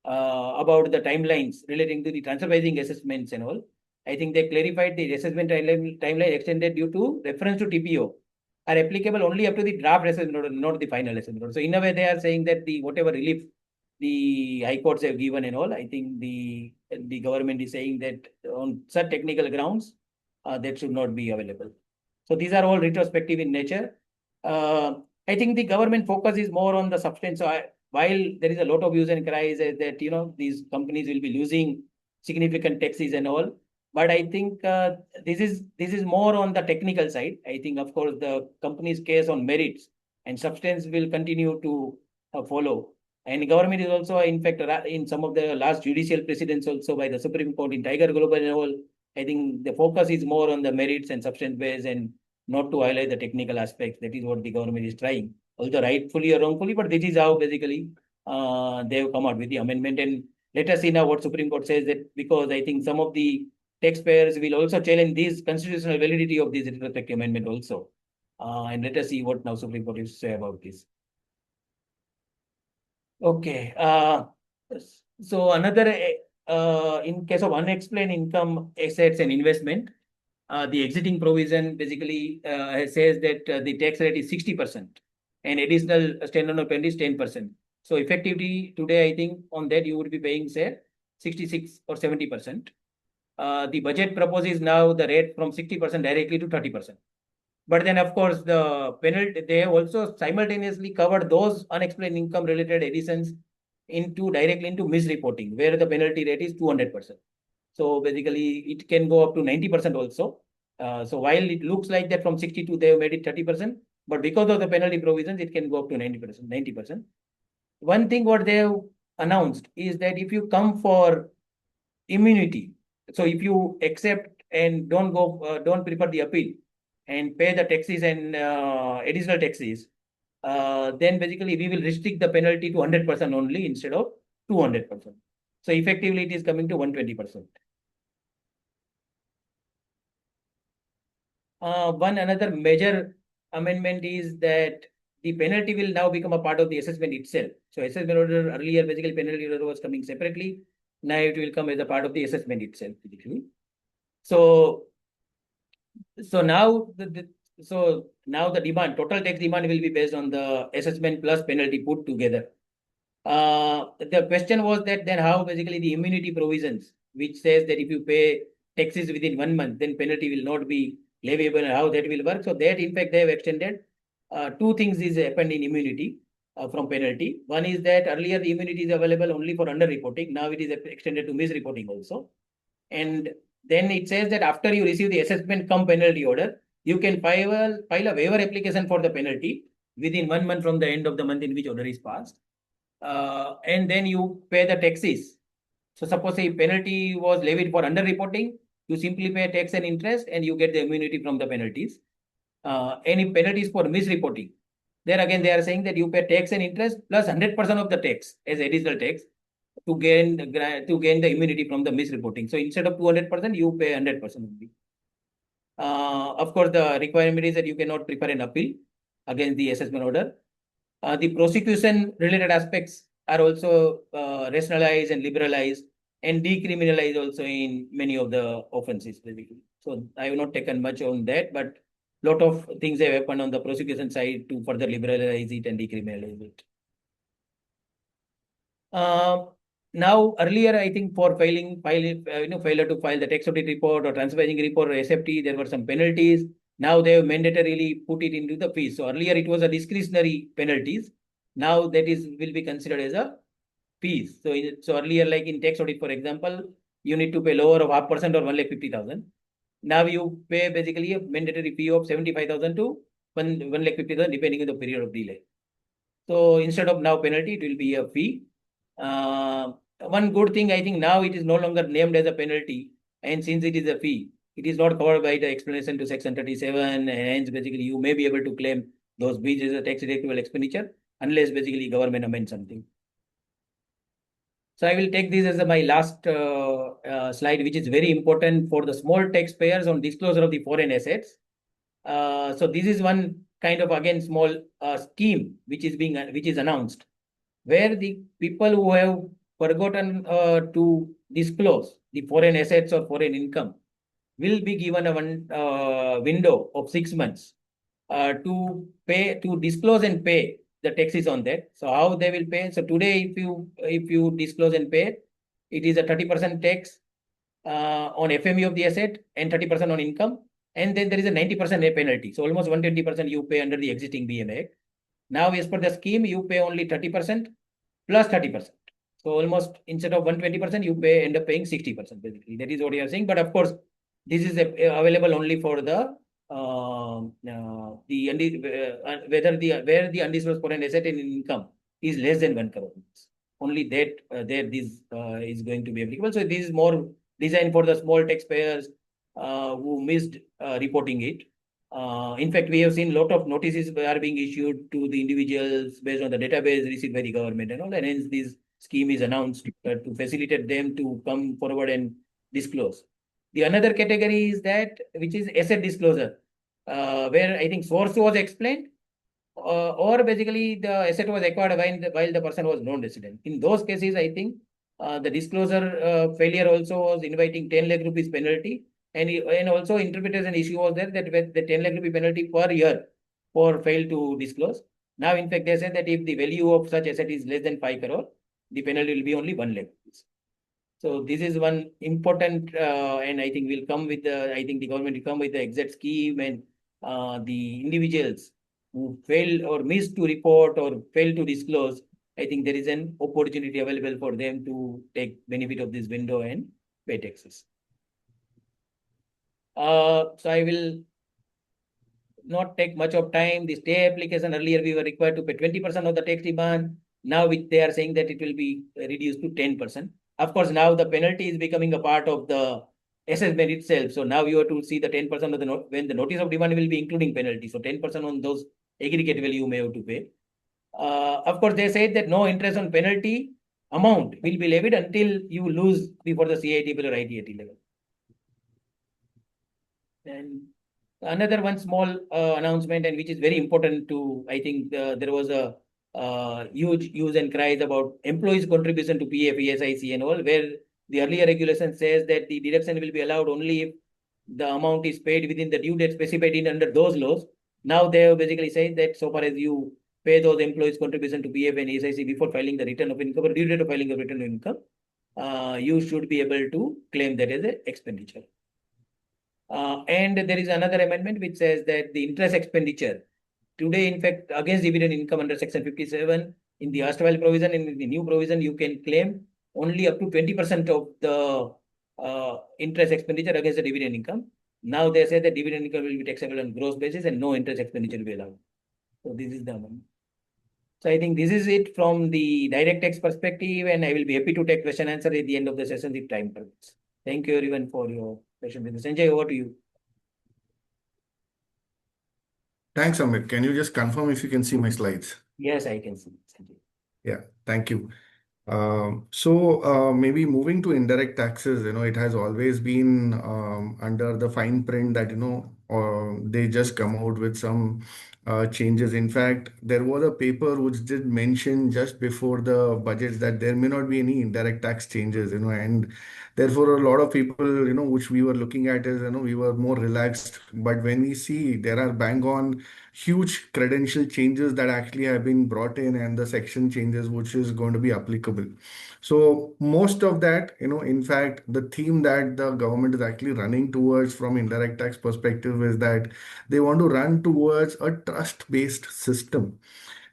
about the timelines relating to the transfer pricing assessments and all. I think they clarified the assessment timeline extended due to reference to TPO are applicable only up to the draft assessment order, not the final assessment order. So in a way, they are saying that the whatever relief the high courts have given and all, I think the government is saying that on such technical grounds, that should not be available. So these are all retrospective in nature. I think the government focus is more on the substance. So while there is a lot of views and cries that these companies will be losing significant taxes and all, but I think this is more on the technical side. I think, of course, the company's case on merits and substance will continue to follow. And the government is also, in fact, in some of the last judicial precedents also by the Supreme Court in Tiger Global and all, I think the focus is more on the merits and substance base and not to highlight the technical aspects. That is what the government is trying, although rightfully or wrongfully, but this is how basically they have come out with the amendment. And let us see now what Supreme Court says, that because I think some of the taxpayers will also challenge this constitutional validity of this retrospective amendment also. And let us see what now Supreme Court is to say about this. Okay. So another in case of unexplained income, assets and investment, the exiting provision basically says that the tax rate is 60% and additional standalone penalty is 10%. So effectively today, I think on that you would be paying say 66 or 70%. The budget proposes now the rate from 60% directly to 30%. But then, of course, the penalty, they have also simultaneously covered those unexplained income related additions into directly into misreporting, where the penalty rate is 200%. So basically, it can go up to 90% also. So while it looks like that from 62, they have made it 30%, but because of the penalty provisions, it can go up to 90%, 90%. One thing what they have announced is that if you come for immunity, so if you accept and don't prefer the appeal and pay the taxes and additional taxes, then basically we will restrict the penalty to 100% only instead of 200%. So effectively, it is coming to 120%. One another major amendment is that the penalty will now become a part of the assessment itself. So assessment order earlier, basically penalty order was coming separately. Now it will come as a part of the assessment itself, basically. So now the demand, total tax demand will be based on the assessment plus penalty put together. The question was that then how basically the immunity provisions, which says that if you pay taxes within 1 month, then penalty will not be leviable and how that will work. So that in fact they have extended. Two things is happened in immunity from penalty. One is that earlier the immunity is available only for underreporting. Now it is extended to misreporting also. And then it says that after you receive the assessment cum penalty order, you can file a waiver application for the penalty within 1 month from the end of the month in which order is passed. And then you pay the taxes. So suppose a penalty was levied for underreporting, you simply pay tax and interest and you get the immunity from the penalties. Any penalties for misreporting, there again they are saying that you pay tax and interest plus 100% of the tax as additional tax to gain the immunity from the misreporting. So instead of 200%, you pay 100% only. Of course, the requirement is that you cannot prepare an appeal against the assessment order. The prosecution related aspects are also rationalized and liberalized and decriminalized also in many of the offenses, basically. So I have not taken much on that, but lot of things have happened on the prosecution side to further liberalize it and decriminalize it. Now, earlier, I think for failure to file the tax audit report or transferring report or SFT, there were some penalties. Now they have mandatorily put it into the fees. So earlier it was a discretionary penalties. Now that will be considered as a fees. So earlier, like in tax audit, for example, you need to pay lower of 0.5% or 1,50,000. Now you pay basically a mandatory fee of 75,000 to 1,50,000 depending on the period of delay. So instead of now penalty, it will be a fee. One good thing, I think now it is no longer named as a penalty, and since it is a fee, it is not covered by the explanation to section 37, and hence basically you may be able to claim those fees as a tax deductible expenditure unless basically government amends something. So I will take this as my last slide, which is very important for the small taxpayers on disclosure of the foreign assets. So this is one kind of again small scheme which is announced, where the people who have forgotten to disclose the foreign assets or foreign income will be given a window of 6 months to disclose and pay the taxes on that. So how they will pay? So today, if you disclose and pay, it is a 30% tax on FME of the asset and 30% on income, and then there is a 90% penalty. So almost 120% you pay under the existing BMA Act. Now, as per the scheme, you pay only 30% plus 30%. So almost instead of 120%, you end up paying 60%. Basically, that is what you are saying. But of course, this is available only for the where the undisclosed foreign asset and income is less than 1 crore. Only that this is going to be applicable. So this is more designed for the small taxpayers who missed reporting it. In fact, we have seen a lot of notices are being issued to the individuals based on the database received by the government and all, and hence this scheme is announced to facilitate them to come forward and disclose. The another category is that which is asset disclosure, where I think source was explained, or basically the asset was acquired while the person was non-resident. In those cases, I think The disclosure failure also was inviting 10 lakh rupees penalty. And also interpretation issue was there that with the 10 lakh rupee penalty per year for fail to disclose. Now, in fact, they said that if the value of such asset is less than 5 crore, the penalty will be only 1 lakh rupees. So this is one important, and I think will come with the, I think the government will come with the exact scheme, and the individuals who fail or miss to report or fail to disclose, I think there is an opportunity available for them to take benefit of this window and pay taxes. So I will not take much of time. The stay application, earlier we were required to pay 20% of the tax demand. Now they are saying that it will be reduced to 10%. Of course, now the penalty is becoming a part of the assessment itself. So now you have to see the 10% of the when the notice of demand will be including penalty. So 10% on those aggregate value you may have to pay. Of course, they said that no interest on penalty amount will be levied until you lose before the CITB or ITAT level. And another one small announcement, and which is very important to, I think there was a huge use and cries about employees' contribution to PF, ESIC and all, where the earlier regulation says that the deduction will be allowed only if the amount is paid within the due date specified in under those laws. Now they have basically said that so far as you pay those employees' contribution to PF and ESIC before filing the return of income or due date of filing of return of income, you should be able to claim that as an expenditure. And there is another amendment which says that the interest expenditure today, in fact, against dividend income under section 57 in the erstwhile provision, in the new provision, you can claim only up to 20% of the interest expenditure against the dividend income. Now they say that dividend income will be taxable on gross basis and no interest expenditure will be allowed. So this is the amendment. So I think this is it from the direct tax perspective, and I will be happy to take question answer at the end of the session if time permits. Thank you everyone for your patience. Sanjay, over to you. Thanks, Amit. Can you just confirm if you can see my slides? Yes, I can see. Sanjay. Yeah, thank you. Maybe moving to indirect taxes, it has always been under the fine print that, they just come out with some changes. In fact, there was a paper which did mention just before the budget that there may not be any indirect tax changes, and therefore a lot of people, which we were looking at is, we were more relaxed. But when we see there are bang on huge credential changes that actually have been brought in and the section changes which is going to be applicable. So most of that, in fact, the theme that the government is actually running towards from indirect tax perspective is that they want to run towards a trust-based system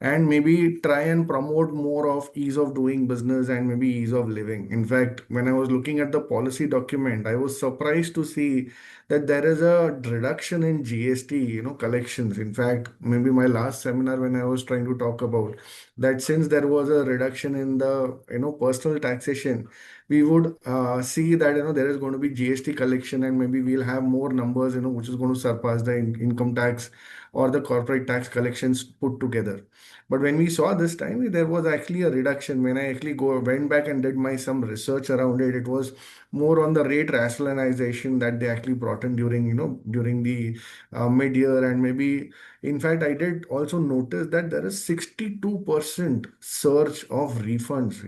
and maybe try and promote more of ease of doing business and maybe ease of living. In fact, when I was looking at the policy document, I was surprised to see that there is a reduction in GST, collections. In fact, maybe my last seminar when I was trying to talk about that, since there was a reduction in the, personal taxation, we would see that, there is going to be GST collection and maybe we'll have more numbers, which is going to surpass the income tax or the corporate tax collections put together. But when we saw this time, there was actually a reduction. When I actually went back and did my some research around it, it was more on the rate rationalization that they actually brought in during, during the mid-year. And maybe, in fact, I did also notice that there is 62% surge of refunds.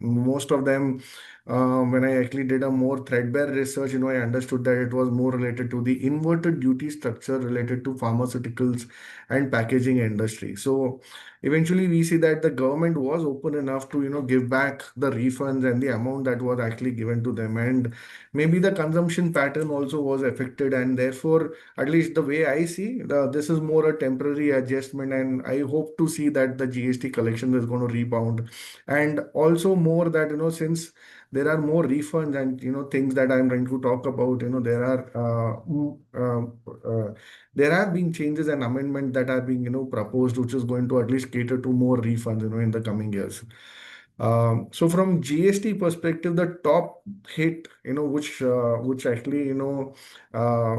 Most of them, when I actually did a more threadbare research, I understood that it was more related to the inverted duty structure related to pharmaceuticals and packaging industry. So eventually we see that the government was open enough to, give back the refunds and the amount that was actually given to them. And maybe the consumption pattern also was affected. And therefore, at least the way I see, this is more a temporary adjustment. And I hope to see that the GST collection is going to rebound. And also more that, since there are more refunds and things that I'm going to talk about, there have been changes and amendment that are being proposed, which is going to at least cater to more refunds in the coming years. So from GST perspective, the top hit, which actually uh,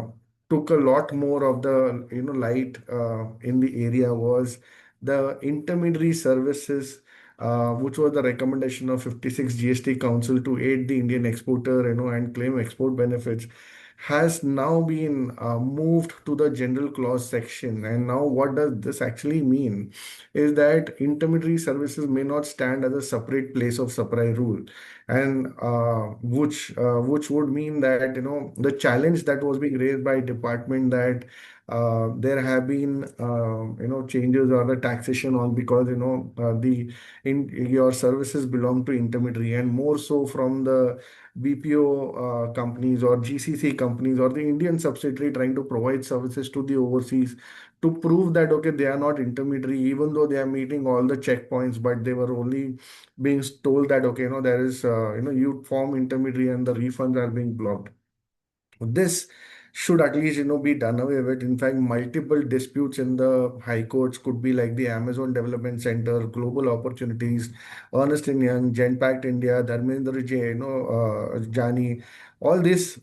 took a lot more of the light in the area was the intermediary services, which was the recommendation of 56 GST Council to aid the Indian exporter, and claim export benefits, has now been moved to the general clause section. And now, what does this actually mean? Is that intermediary services may not stand as a separate place of supply rule, and which would mean that the challenge that was being raised by department that there have been changes or the taxation on because the in your services belong to intermediary, and more so from the BPO companies or GCC companies or the Indian subsidiary trying to provide services to the overseas to prove that okay, they are not intermediary even though they are meeting all the checkpoints, but they were only being told that okay, there is you form intermediary and the refunds are being blocked. This should at least be done away with. In fact, multiple disputes in the high courts could be like the Amazon Development Center, Global Opportunities, Ernst and Young, Genpact India, Dharmendra J, Jani. All this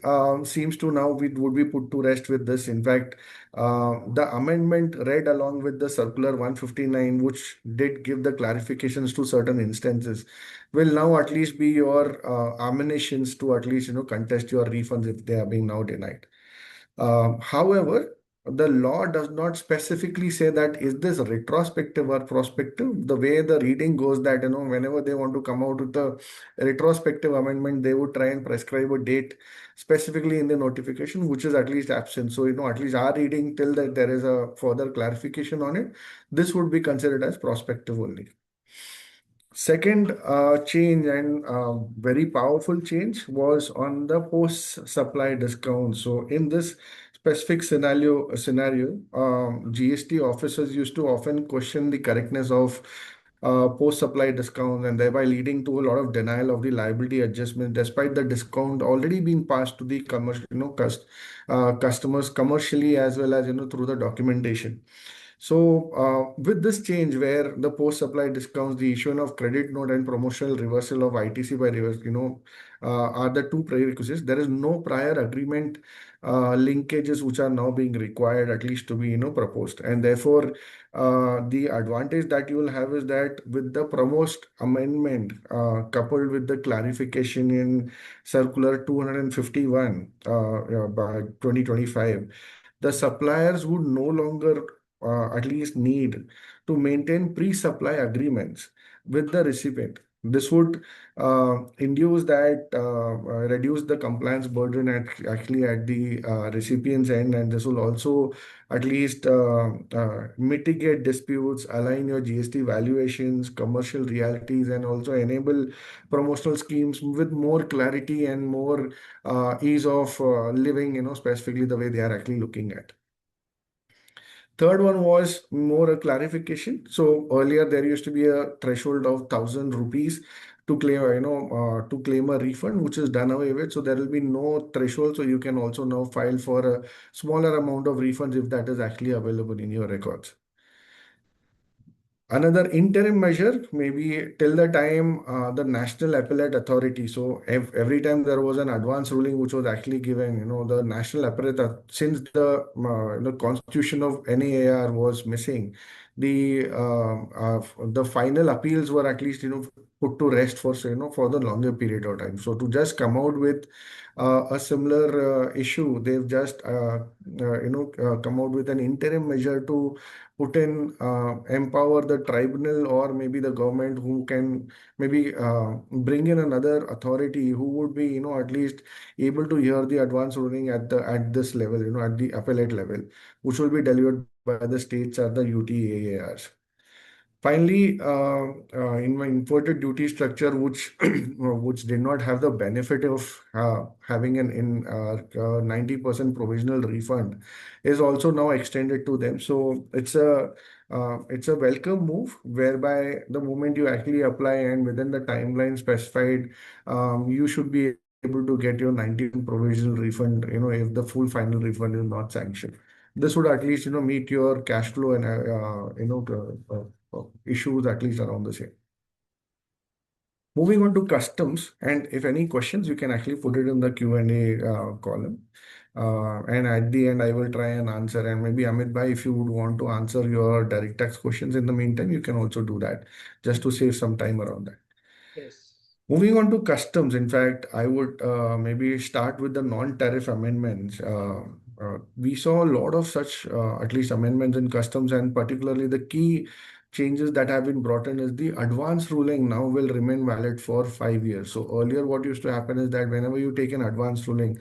seems to now would be put to rest with this. In fact, the amendment read along with the circular 159, which did give the clarifications to certain instances, will now at least be your ammunitions to at least contest your refunds if they are being now denied. However, the law does not specifically say that is this retrospective or prospective. The way the reading goes that whenever they want to come out with a retrospective amendment, they would try and prescribe a date specifically in the notification, which is at least absent. So at least our reading till that there is a further clarification on it, this would be considered as prospective only. Second change and very powerful change was on the post supply discount. So in this specific scenario, GST officers used to often question the correctness of post supply discount, and thereby leading to a lot of denial of the liability adjustment, despite the discount already being passed to the commercial customers commercially as well as through the documentation. So, with this change, where the post-supply discounts, the issuance of credit note, and promotional reversal of ITC by reverse, are the two prerequisites. There is no prior agreement linkages which are now being required, at least to be proposed, and therefore, the advantage that you will have is that with the proposed amendment coupled with the clarification in Circular 251 by 2025, the suppliers would no longer at least need to maintain pre-supply agreements with the recipient. This would induce that reduce the compliance burden actually at the recipient's end, and this will also at least mitigate disputes, align your GST valuations, commercial realities, and also enable promotional schemes with more clarity and more ease of living, specifically the way they are actually looking at. Third one was more a clarification. So earlier there used to be a threshold of 1,000 rupees to claim, to claim a refund, which is done away with. So there will be no threshold. So you can also now file for a smaller amount of refunds if that is actually available in your records. Another interim measure, maybe till the time the National Appellate Authority. So every time there was an advance ruling which was actually given, the National Appellate, since the constitution of NAAR was missing, the final appeals were at least put to rest for for the longer period of time. So to just come out with a similar issue, they've just come out with an interim measure to put in empower the tribunal or maybe the government who can maybe bring in another authority who would be at least able to hear the advance ruling at this level, at the appellate level, which will be delivered by the states or the UTAARs. Finally, in my imported duty structure, which which did not have the benefit of having an 90% provisional refund, is also now extended to them. So it's a welcome move, whereby the moment you actually apply and within the timeline specified, you should be able to get your 90% provisional refund. If the full final refund is not sanctioned, this would at least meet your cash flow and issues at least around the same. Moving on to customs, and if any questions, you can actually put it in the Q&A column. And at the end, I will try and answer. And maybe Amit Bhai, if you would want to answer your direct tax questions in the meantime, you can also do that, just to save some time around that. Yes. Moving on to customs, in fact, I would maybe start with the non-tariff amendments. We saw a lot of such, at least amendments in customs, and particularly the key changes that have been brought in is the advance ruling now will remain valid for 5 years. So earlier, what used to happen is that whenever you take an advance ruling,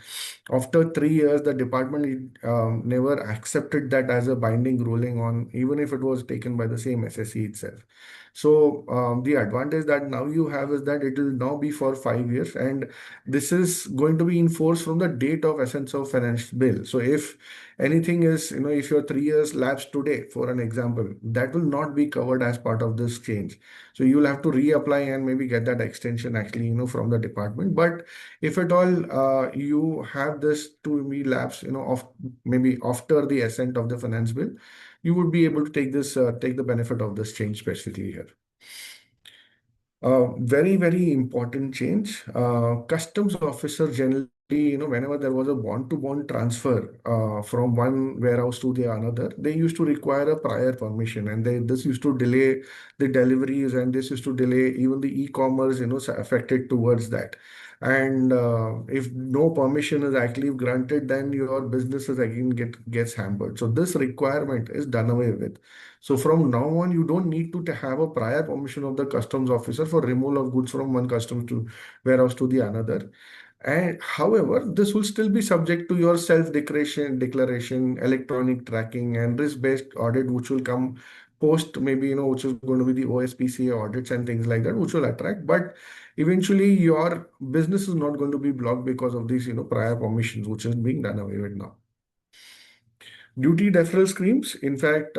after 3 years, the department never accepted that as a binding ruling on, even if it was taken by the same SSC itself. So the advantage that now you have is that it will now be for 5 years, and this is going to be enforced from the date of essence of finance bill. So if anything is, if your 3 years lapsed today, for an example, that will not be covered as part of this change. So you'll have to reapply and maybe get that extension actually, from the department. But if at all you have this to be lapse, of maybe after the assent of the finance bill, you would be able to take the benefit of this change specifically here. Very, very important change. Customs officer generally, whenever there was a bond-to-bond transfer from one warehouse to the another, they used to require a prior permission, and this used to delay the deliveries, and this used to delay even the e-commerce, affected towards that. And if no permission is actually granted, then your businesses again gets hampered. So this requirement is done away with. So from now on, you don't need to have a prior permission of the customs officer for removal of goods from one customs to warehouse to the another. And however, this will still be subject to your declaration, electronic tracking, and risk-based audit, which will come post maybe, which is going to be the OSPCA audits and things like that, which will attract. But eventually, your business is not going to be blocked because of these, prior permissions, which is being done away with now. Duty deferral schemes, in fact,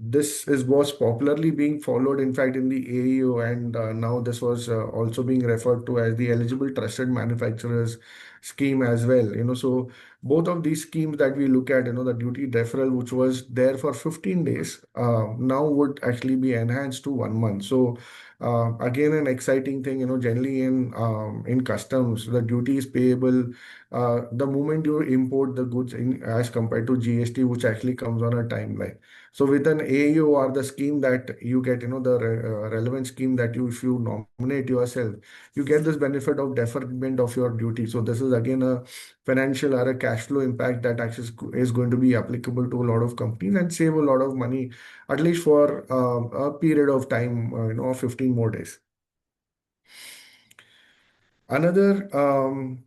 this was popularly being followed, in fact, in the AEO, and now this was also being referred to as the eligible trusted manufacturers scheme as well. So both of these schemes that we look at, the duty deferral, which was there for 15 days, now would actually be enhanced to 1 month. So again, an exciting thing, generally in customs, the duty is payable the moment you import the goods in as compared to GST, which actually comes on a timeline. So with an AU or the scheme that you get, the relevant scheme that if you nominate yourself, you get this benefit of deferment of your duty. So this is again a financial or a cash flow impact that actually is going to be applicable to a lot of companies and save a lot of money, at least for a period of time, of 15 more days. Another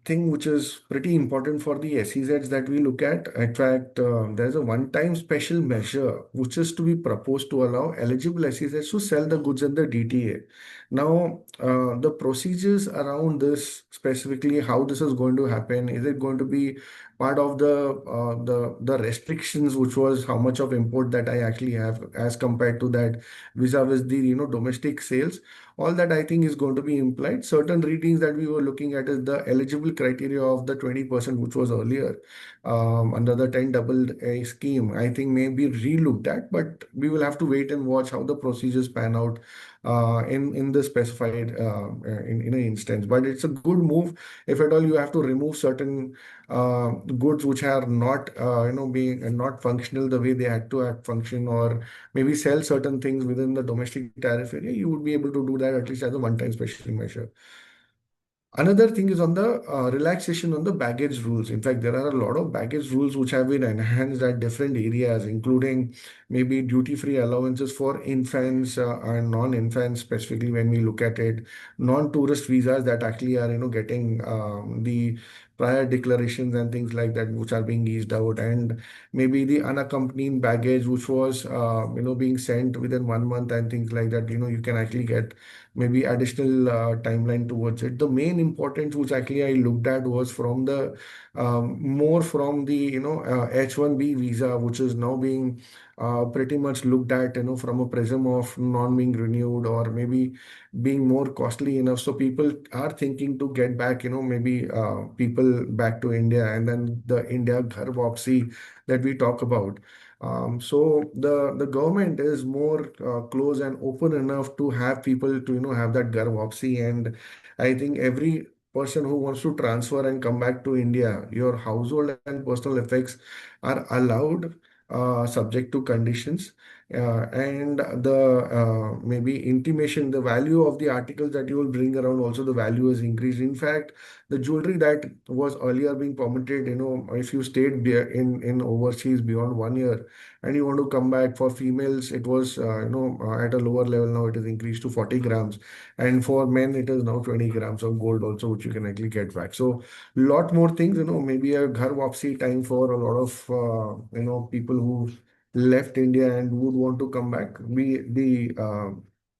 thing which is pretty important for the SEZs that we look at, in fact, there's a one-time special measure which is to be proposed to allow eligible SEZs to sell the goods in the DTA. Now, the procedures around this, specifically how this is going to happen, is it going to be part of the restrictions, which was how much of import that I actually have as compared to that vis-a-vis the domestic sales? All that I think is going to be implied. Certain readings that we were looking at is the eligible criteria of the 20%, which was earlier under the 10 double A scheme. I think may be relooked at, but we will have to wait and watch how the procedures pan out in the specified in an instance. But it's a good move. If at all you have to remove certain goods which are not being not functional the way they had to act function, or maybe sell certain things within the domestic tariff area, you would be able to do that at least as a one-time special measure. Another thing is on the relaxation on the baggage rules. In fact, there are a lot of baggage rules which have been enhanced at different areas, including maybe duty-free allowances for infants and non-infants, specifically when we look at it, non-tourist visas that actually are, getting the prior declarations and things like that, which are being eased out, and maybe the unaccompanied baggage, which was, being sent within 1 month and things like that. You can actually get maybe additional timeline towards it. The main importance which actually I looked at was from the more from the H1B visa, which is now being pretty much looked at from a prism of non being renewed or maybe being more costly enough. So people are thinking to get back, maybe people back to India, and then the India Ghar Wapsi that we talk about. So the government is more close and open enough to have people to have that Ghar Wapsi, and I think every person who wants to transfer and come back to India, your household and personal effects are allowed, subject to conditions. and the maybe intimation, the value of the articles that you will bring around, also the value is increased. In fact, the jewelry that was earlier being permitted, if you stayed in overseas beyond 1 year and you want to come back, for females it was at a lower level. Now it is increased to 40 grams, and for men it is now 20 grams of gold also, which you can actually get back. So lot more things, maybe a ghar wapsi time for a lot of people who left India and would want to come back. The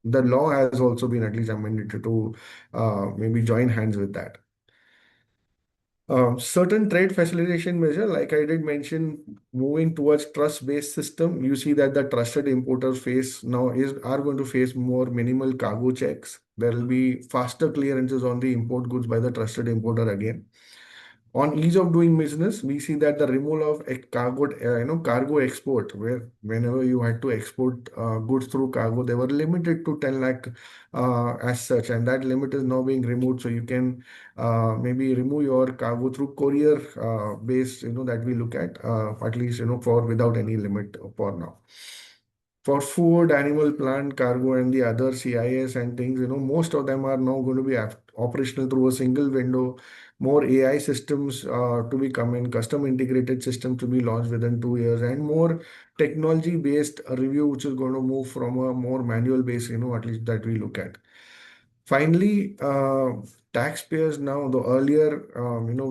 law has also been at least amended to maybe join hands with that. Certain trade facilitation measure, like I did mention, moving towards trust-based system. You see that the trusted importers are going to face more minimal cargo checks. There will be faster clearances on the import goods by the trusted importer again. On ease of doing business, we see that the removal of cargo export, where whenever you had to export goods through cargo, they were limited to 10 lakh as such, and that limit is now being removed. So you can maybe remove your cargo through courier based, that we look at least, for without any limit for now. For food, animal, plant, cargo, and the other CIS and things, most of them are now going to be operational through a single window. More AI systems to be come in, custom integrated system to be launched within 2 years, and more technology-based review, which is going to move from a more manual base, at least that we look at. Finally, taxpayers now, the earlier,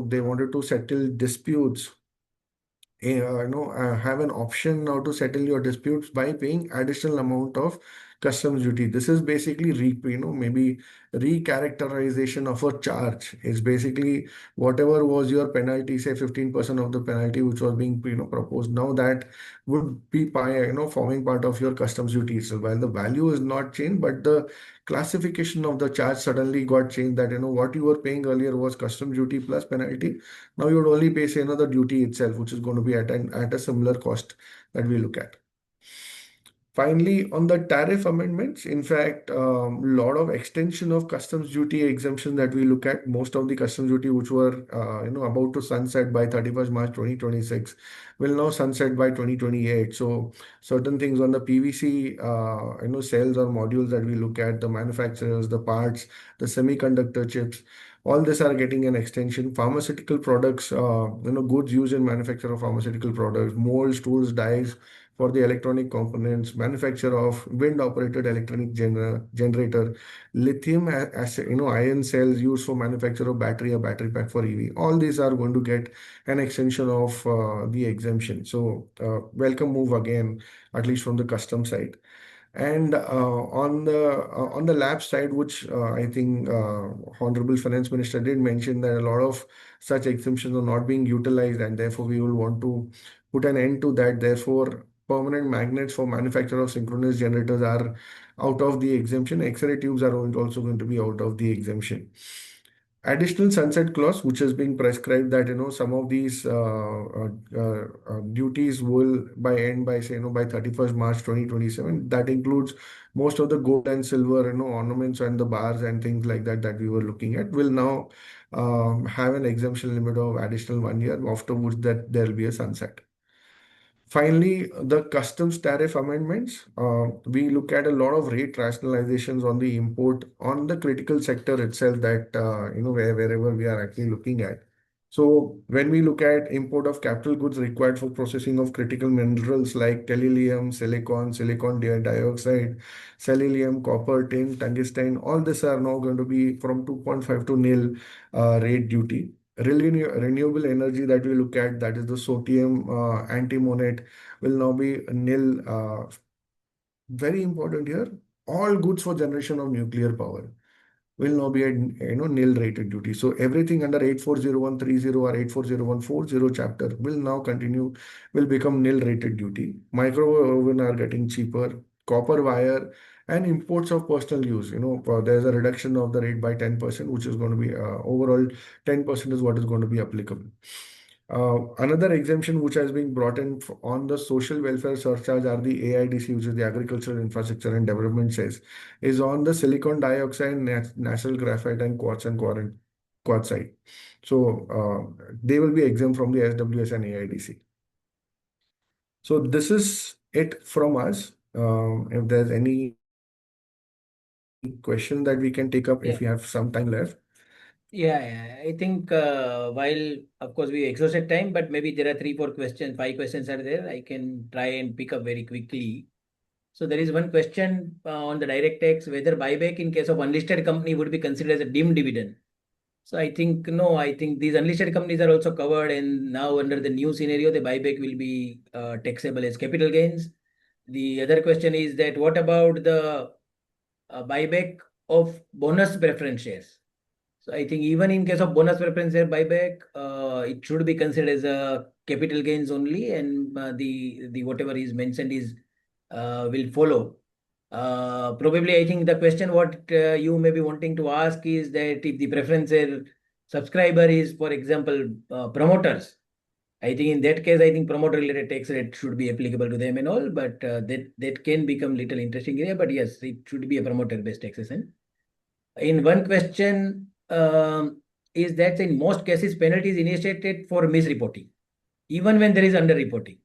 they wanted to settle disputes, have an option now to settle your disputes by paying additional amount of customs duty. This is basically maybe recharacterization of a charge. Is basically whatever was your penalty, say 15% of the penalty which was being proposed, now that would be forming part of your customs duty. So while the value is not changed, but the classification of the charge suddenly got changed, that what you were paying earlier was custom duty plus penalty. Now you would only pay, say, another duty itself, which is going to be at a similar cost that we look at. Finally, on the tariff amendments, in fact, a lot of extension of customs duty exemption that we look at. Most of the customs duty which were about to sunset by 31st March 2026 will now sunset by 2028. So certain things on the PVC cells or modules that we look at, the manufacturers, the parts, the semiconductor chips, all this are getting an extension. Pharmaceutical products, goods used in manufacture of pharmaceutical products, molds, tools, dyes for the electronic components, manufacture of wind-operated electronic generator, lithium ion cells used for manufacture of battery or battery pack for EV. All these are going to get an extension of the exemption. So welcome move again, at least from the custom side. And on the lab side, which I think Honorable Finance Minister did mention, that a lot of such exemptions are not being utilized, and therefore we will want to put an end to that. Therefore, permanent magnets for manufacture of synchronous generators are out of the exemption. X-ray tubes are also going to be out of the exemption. Additional sunset clause, which is being prescribed, that some of these duties will by end by, say, by 31st March 2027. That includes most of the gold and silver ornaments and the bars and things like that that we were looking at will now have an exemption limit of additional 1 year, after which that there will be a sunset. Finally, the customs tariff amendments. We look at a lot of rate rationalizations on the import on the critical sector itself, that wherever we are actually looking at. So when we look at import of capital goods required for processing of critical minerals like tellurium, silicon dioxide, selenium, copper, tin, tungsten, all this are now going to be from 2.5 to nil rate duty. Renewable energy that we look at, that is the sodium antimonate, will now be nil. Very important here, all goods for generation of nuclear power will now be at nil rated duty. So everything under 840,130 or 840,140 chapter will now will become nil rated duty. Micro oven are getting cheaper. Copper wire and imports of personal use, there's a reduction of the rate by 10%, which is going to be overall 10% is what is going to be applicable. Another exemption which has been brought in on the social welfare surcharge are the AIDC, which is the Agricultural Infrastructure and Development Cess, is on the silicon dioxide, natural graphite, and quartzite. So they will be exempt from the SWS and AIDC. So this is it from us. If there's any question that we can take up Yeah. if you have some time left. Yeah. I think while of course we exhausted time, but maybe there are three, four questions, five questions are there. I can try and pick up very quickly. So there is one question on the direct tax whether buyback in case of unlisted company would be considered as a deemed dividend. So I think no, I think these unlisted companies are also covered, and now under the new scenario, the buyback will be taxable as capital gains. The other question is that what about the buyback of bonus preference shares? So I think even in case of bonus preference share buyback, it should be considered as a capital gains only, and the whatever is mentioned is will follow. Probably, I think the question what you may be wanting to ask is that if the preference share subscriber is, for example, promoters, I think in that case, I think promoter related tax rate should be applicable to them and all, but that can become little interesting area. But yes, it should be a promoter based taxation. In one question, is that in most cases penalty is initiated for misreporting, even when there is underreporting.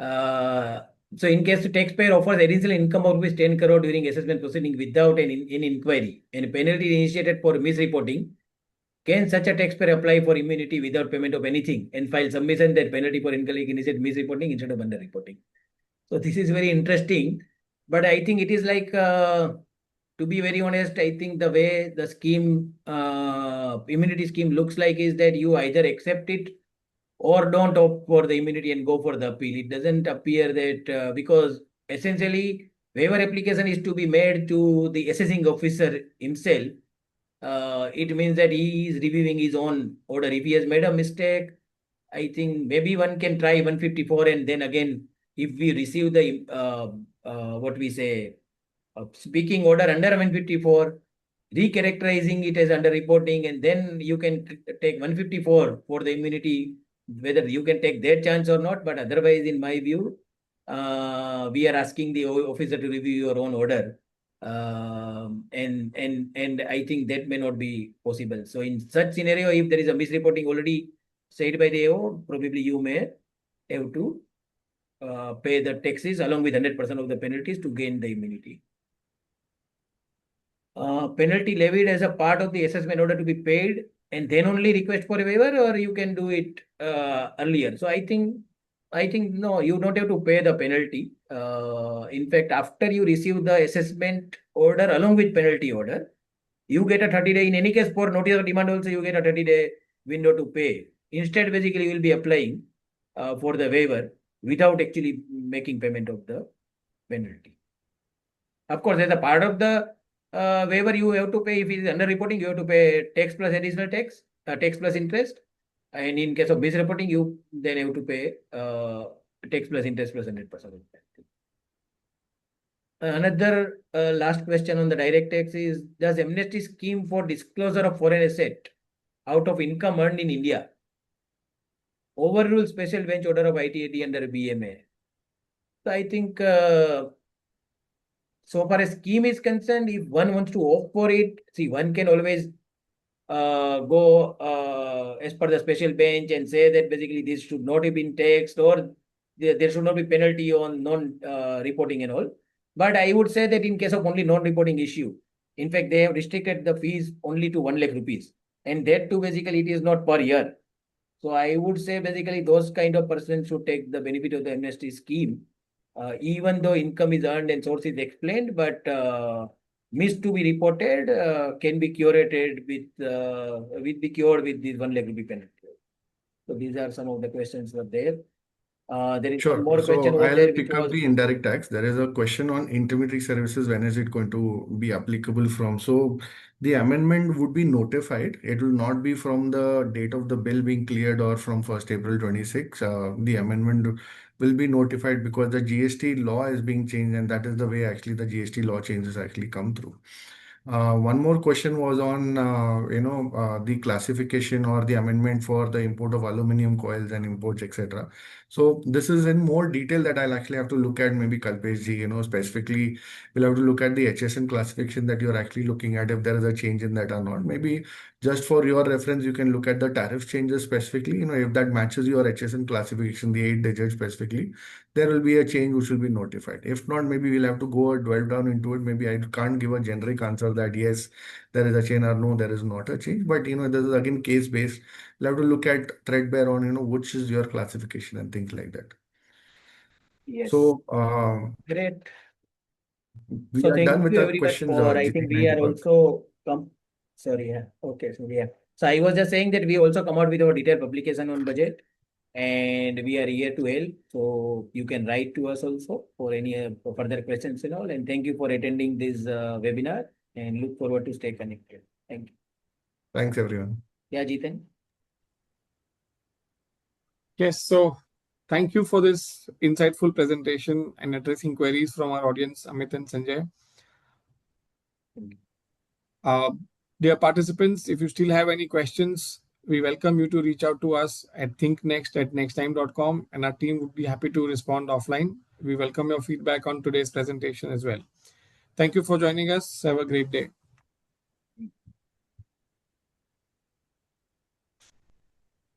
Uh, so in case the taxpayer offers additional income of rupees 10 crore during assessment proceeding without an inquiry and penalty initiated for misreporting, can such a taxpayer apply for immunity without payment of anything and file submission that penalty for incorrect initiated misreporting instead of underreporting? So this is very interesting, but I think it is like to be very honest, I think the way the scheme, immunity scheme looks like is that you either accept it or don't opt for the immunity and go for the appeal. It doesn't appear that because essentially waiver application is to be made to the assessing officer himself. It means that he is reviewing his own order. If he has made a mistake, I think maybe one can try 154 and then again, if we receive the what we say speaking order under 154, recharacterizing it as under reporting, and then you can take 154 for the immunity, whether you can take that chance or not. But otherwise, in my view, we are asking the officer to review your own order. And I think that may not be possible. So in such scenario, if there is a misreporting already said by the AO, probably you may have to pay the taxes along with 100% of the penalties to gain the immunity. Penalty levied as a part of the assessment order to be paid and then only request for a waiver, or you can do it earlier. So I think no, you don't have to pay the penalty. In fact, after you receive the assessment order along with penalty order, you get a 30-day. In any case, for notice of demand also, you get a 30-day window to pay. Instead, basically, you will be applying for the waiver without actually making payment of the penalty. Of course, as a part of the waiver, you have to pay. If it is under reporting, you have to pay tax plus additional tax, tax plus interest. And in case of misreporting, you then have to pay tax plus interest plus 100%. Another last question on the direct tax is: does amnesty scheme for disclosure of foreign asset out of income earned in India overrule special bench order of ITAT under BMA? So I think so far as scheme is concerned, if one wants to opt for it, see, one can always go as per the special bench and say that basically this should not have been taxed or there should not be penalty on non-reporting and all. But I would say that in case of only non-reporting issue, in fact, they have restricted the fees only to 1 lakh rupees. And that too, basically, it is not per year. So I would say basically those kind of persons should take the benefit of the amnesty scheme, even though income is earned and source is explained, but missed to be reported can be curated with the cure with this 1 lakh rupee penalty. So these are some of the questions were there. There is one Sure. more question So over I'll there, which pick up was the indirect tax. There is a question on intermediary services. When is it going to be applicable from? So the amendment would be notified. It will not be from the date of the bill being cleared or from 1st April 26. The amendment will be notified because the GST law is being changed, and that is the way actually the GST law changes actually come through. One more question was on, the classification or the amendment for the import of aluminum coils and imports, etc. So this is in more detail that I'll actually have to look at, maybe Kalpesh ji, specifically we'll have to look at the HSN classification that you're actually looking at, if there is a change in that or not. Maybe Just for your reference, you can look at the tariff changes specifically. If that matches your HSN classification, the 8 digit specifically, there will be a change which will be notified. If not, maybe we'll have to go or dwell down into it. Maybe I can't give a generic answer that yes, there is a change or no, there is not a change. But this is again case based. We'll have to look at threadbare on which is your classification and things like that. Yes. So Great. we So are thank done with you the everyone questions, for, I think Jitin we and are Deepak. also sorry, yeah. Okay, so yeah. So I was just saying that we also come out with our detailed publication on budget, and we are here to help. So you can write to us also for any further questions and all. And thank you for attending this webinar, and look forward to stay connected. Thank you. Thanks, everyone. Yeah, Jitin. Yes, so thank you for this insightful presentation and addressing queries from our audience, Amit and Sanjay. Dear participants, if you still have any questions, we welcome you to reach out to us at thinknext@nextdime.com, and our team would be happy to respond offline. We welcome your feedback on today's presentation as well. Thank you for joining us. Have a great day.